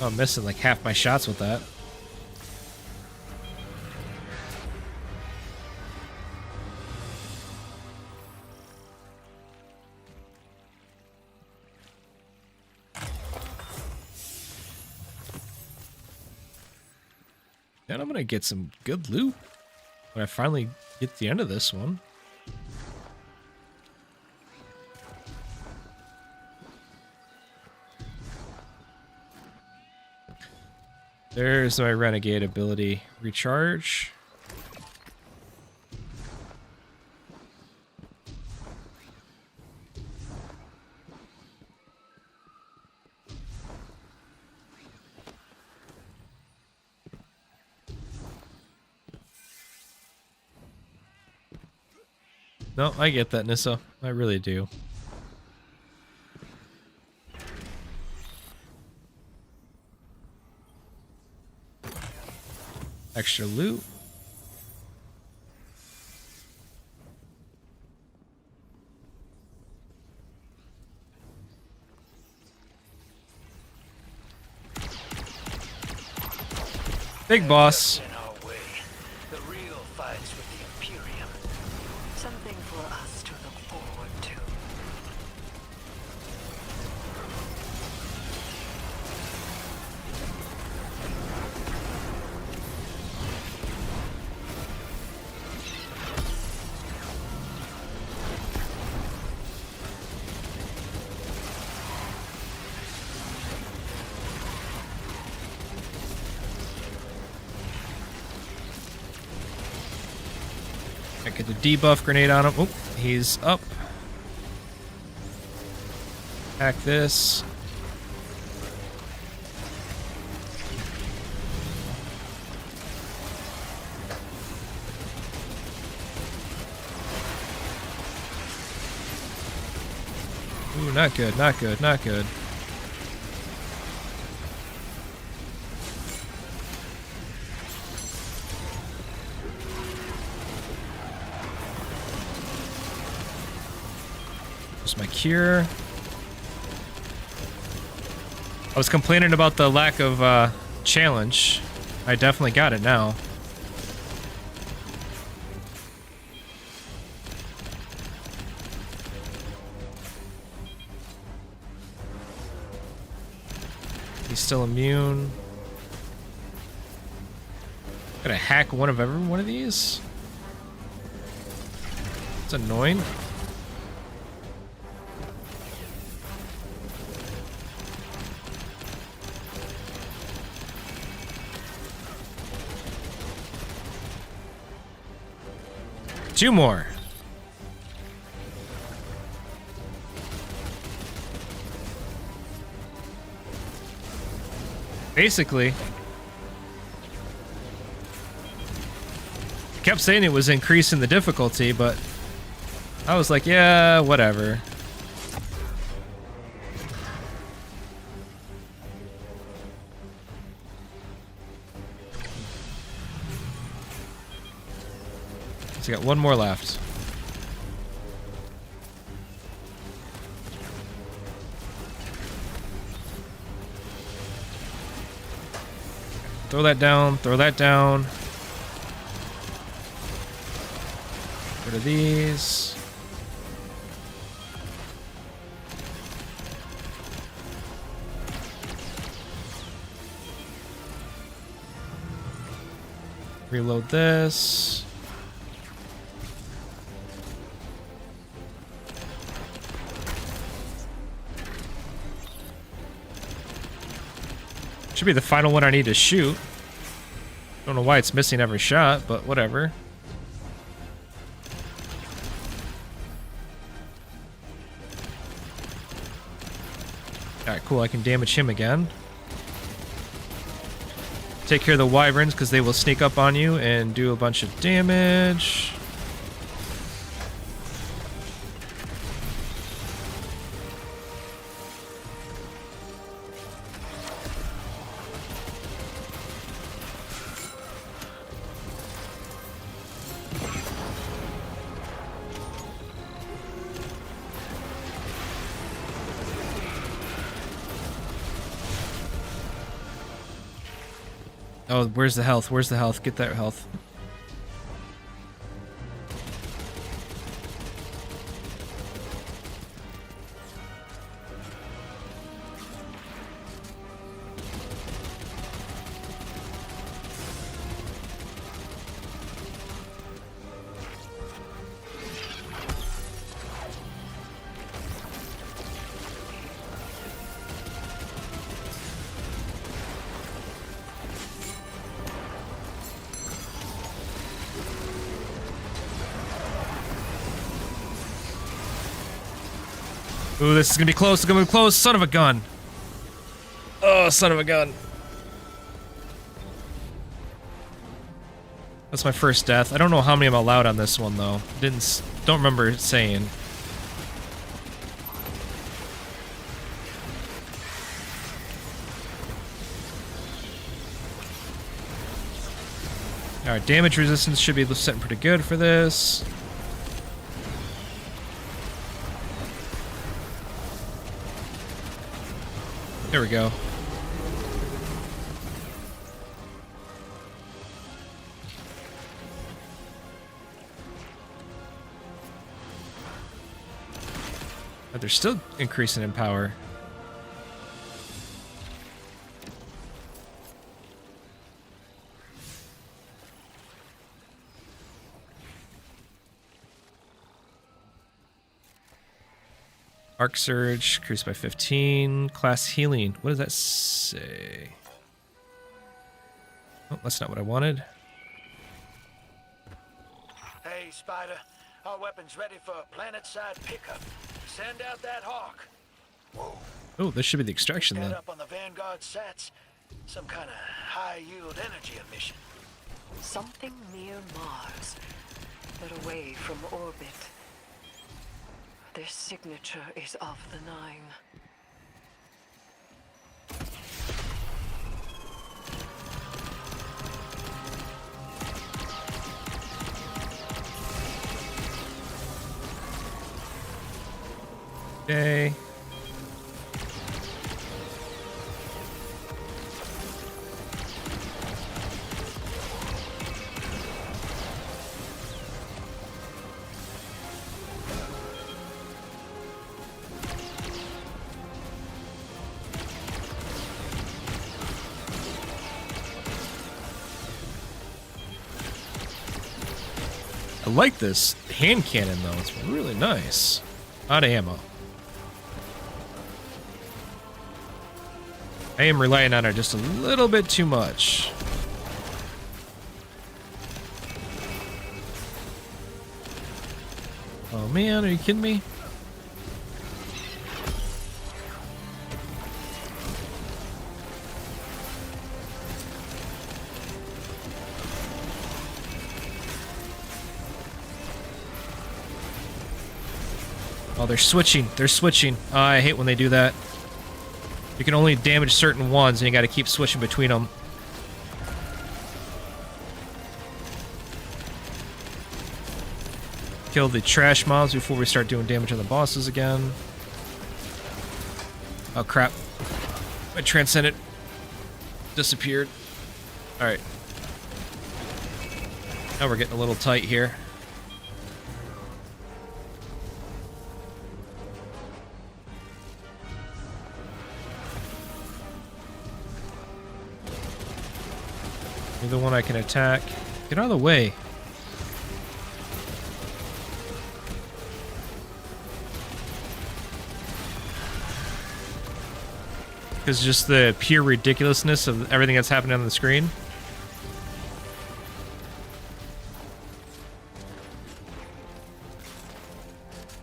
Oh, I'm missing like half my shots with that. And I'm gonna get some good loot when I finally get to the end of this one. There's my Renegade ability. Recharge. No, I get that, Nissa. I really do. Extra loot. Big boss. In our way. The real fights with the Imperium. Something for us to look forward to. I get the debuff grenade on him. Oh, he's up. Hack this. Ooh, not good, not good, not good. There's my cure. I was complaining about the lack of challenge. I definitely got it now. He's still immune. Gotta hack one of every one of these? It's annoying. Two more. Basically, kept saying it was increasing the difficulty, but I was like, yeah, whatever. So I got one more left. Throw that down, throw that down. Rid of these. Reload this. Should be the final one I need to shoot. Don't know why it's missing every shot, but whatever. Alright, cool. I can damage him again. Take care of the wyverns because they will sneak up on you and do a bunch of damage. Oh, where's the health? Where's the health? Get that health. Ooh, this is gonna be close. It's gonna be close. Son of a gun. Oh, son of a gun. That's my first death. I don't know how many I'm allowed on this one though. Don't remember it saying. Alright, damage resistance should be setting pretty good for this. There we go. But they're still increasing in power. Arc Surge, increased by 15. Class Healing. What does that say? Oh, that's not what I wanted. Hey, Spider. Our weapon's ready for a planet-side pickup. Send out that hawk. Whoa. Oh, this should be the extraction Pick that then. up on the Vanguard sats. Some kind of high-yield energy emission. Something near Mars, but away from orbit. Their signature is of the Nine. Okay. I like this hand cannon though, it's really nice. Out of ammo. I am relying on her just a little bit too much. Oh man, are you kidding me? Oh, they're switching. They're switching. Oh, I hate when they do that. You can only damage certain ones, and you gotta keep switching between them. Kill the trash mobs before we start doing damage on the bosses again. Oh crap. My Transcendent disappeared. Alright. Now we're getting a little tight here. You're the one I can attack. Get out of the way. Because just the pure ridiculousness of everything that's happening on the screen.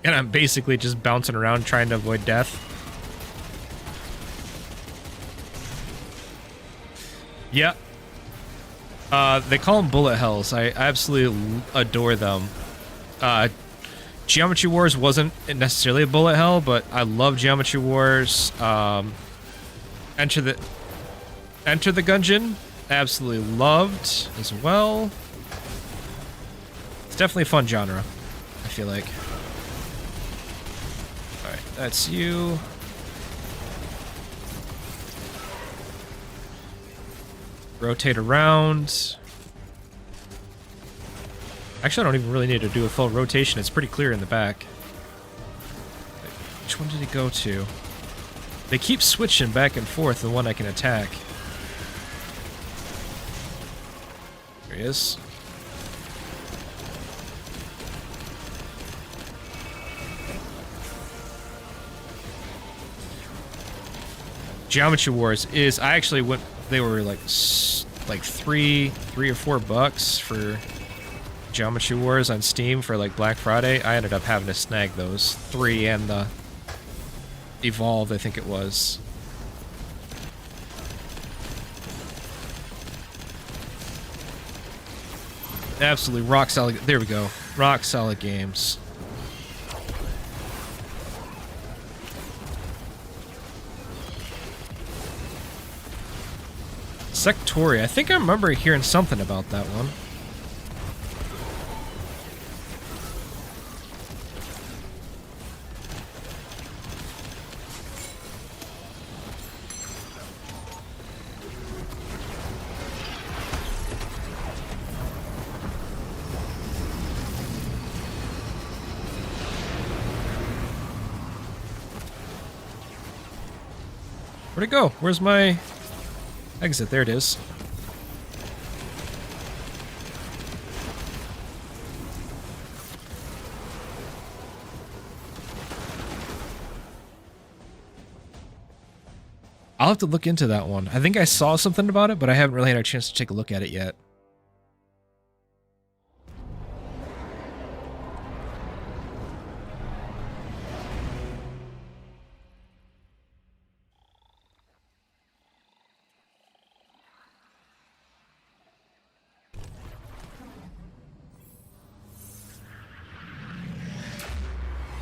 And I'm basically just bouncing around trying to avoid death. Yeah. They call them bullet hells. I absolutely adore them. Geometry Wars wasn't necessarily a bullet hell, but I love Geometry Wars. Enter the Gungeon, absolutely loved as well. It's definitely a fun genre, I feel like. All right, that's you. Rotate around. Actually, I don't even really need to do a full rotation. It's pretty clear in the back. Which one did he go to? They keep switching back and forth, the one I can attack. There he is. Geometry Wars is, I actually went, they were like $3 or $4 for Geometry Wars on Steam for like Black Friday. I ended up having to snag those 3 and the Evolved, I think it was. Absolutely rock solid. There we go. Rock solid games. Sectori. I think I remember hearing something about that one. Where'd it go? Where's my exit? There it is. I'll have to look into that one. I think I saw something about it, but I haven't really had a chance to take a look at it yet.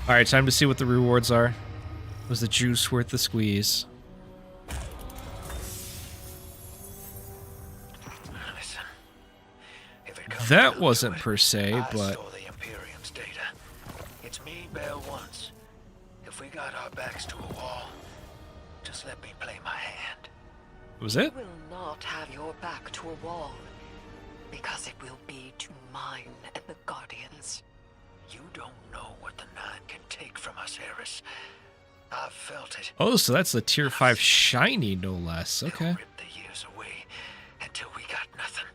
Alright, time to see what the rewards are. Was the juice worth the squeeze? Listen, That wasn't per se, but... stole the Imperium's data. It's me, Bear once. If we got our backs to a wall, just let me play my hand. Was it? You will not have your back to a wall, because it will be to mine and the Guardians. You don't know what the Nine can take from us, Eris. I've felt it. Oh, so that's the tier 5 shiny, no less. Okay. Rip the years away until we got nothing.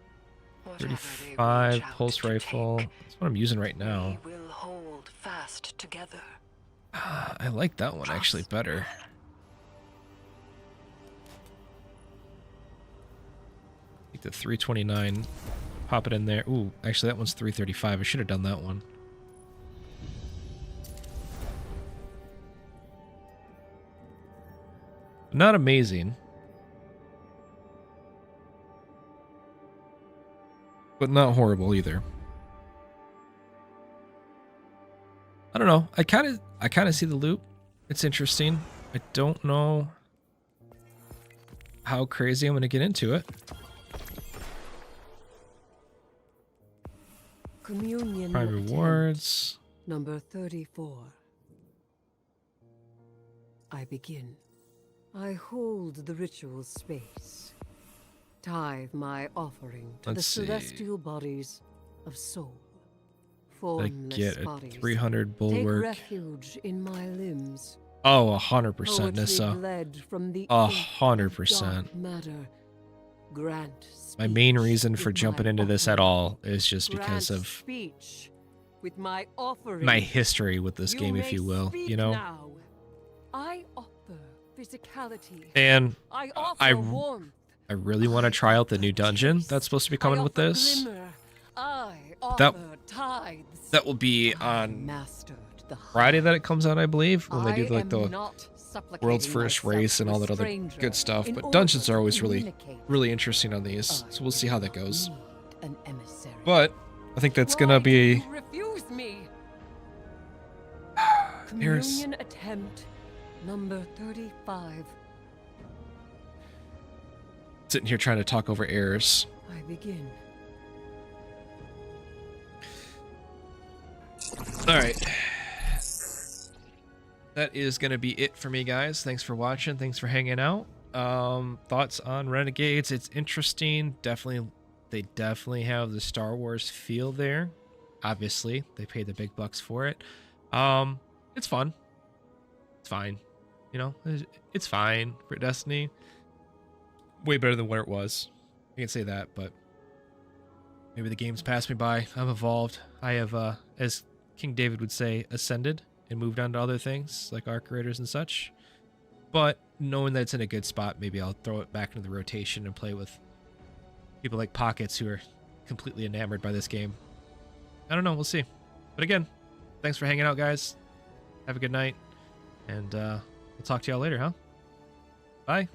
35 pulse rifle. That's what I'm using right now. We will hold fast together. I like that one actually better. Take the 329, pop it in there. Ooh, actually that one's 335. I should have done that one. Not amazing. But not horrible either. I don't know. I kind of see the loop. It's interesting. I don't know how crazy I'm going to get into it. Communion Prime rewards. Number 34. I begin. I hold the ritual space. Tithe my offering to the celestial bodies of soul. I get a 300 Take bulwark. refuge in my limbs. Oh, 100% Poetry Nissa. bled from the 100%. dark matter. Grant My main speech reason for with jumping my into this at offering. all is just because Grant of speech with my offering. my history with this game, if you will, you know? Now. I offer physicality. And I offer I warmth. really want to try out the new dungeon that's supposed to be coming with this. That that will be on Friday that it comes out, I believe, when they do like the world's first race and all that other good stuff. But dungeons are always really interesting on these, so we'll see how that goes. But I think that's gonna be. Refuse me. Here's Communion attempt number 35. sitting here trying to talk over errors. I begin. Alright. That is going to be it for me, guys. Thanks for watching. Thanks for hanging out. Thoughts on Renegades? It's interesting. They definitely have the Star Wars feel there. Obviously, they paid the big bucks for it. It's fun. It's fine. You know, it's fine for Destiny. Way better than what it was. I can say that, but maybe the game's passed me by. I've evolved. I have, as King David would say, ascended and moved on to other things like Arc Raiders and such. But knowing that it's in a good spot, maybe I'll throw it back into the rotation and play with people like Pockets who are completely enamored by this game. I don't know. We'll see. But again, thanks for hanging out, guys. Have a good night. And we'll talk to y'all later, huh? Bye.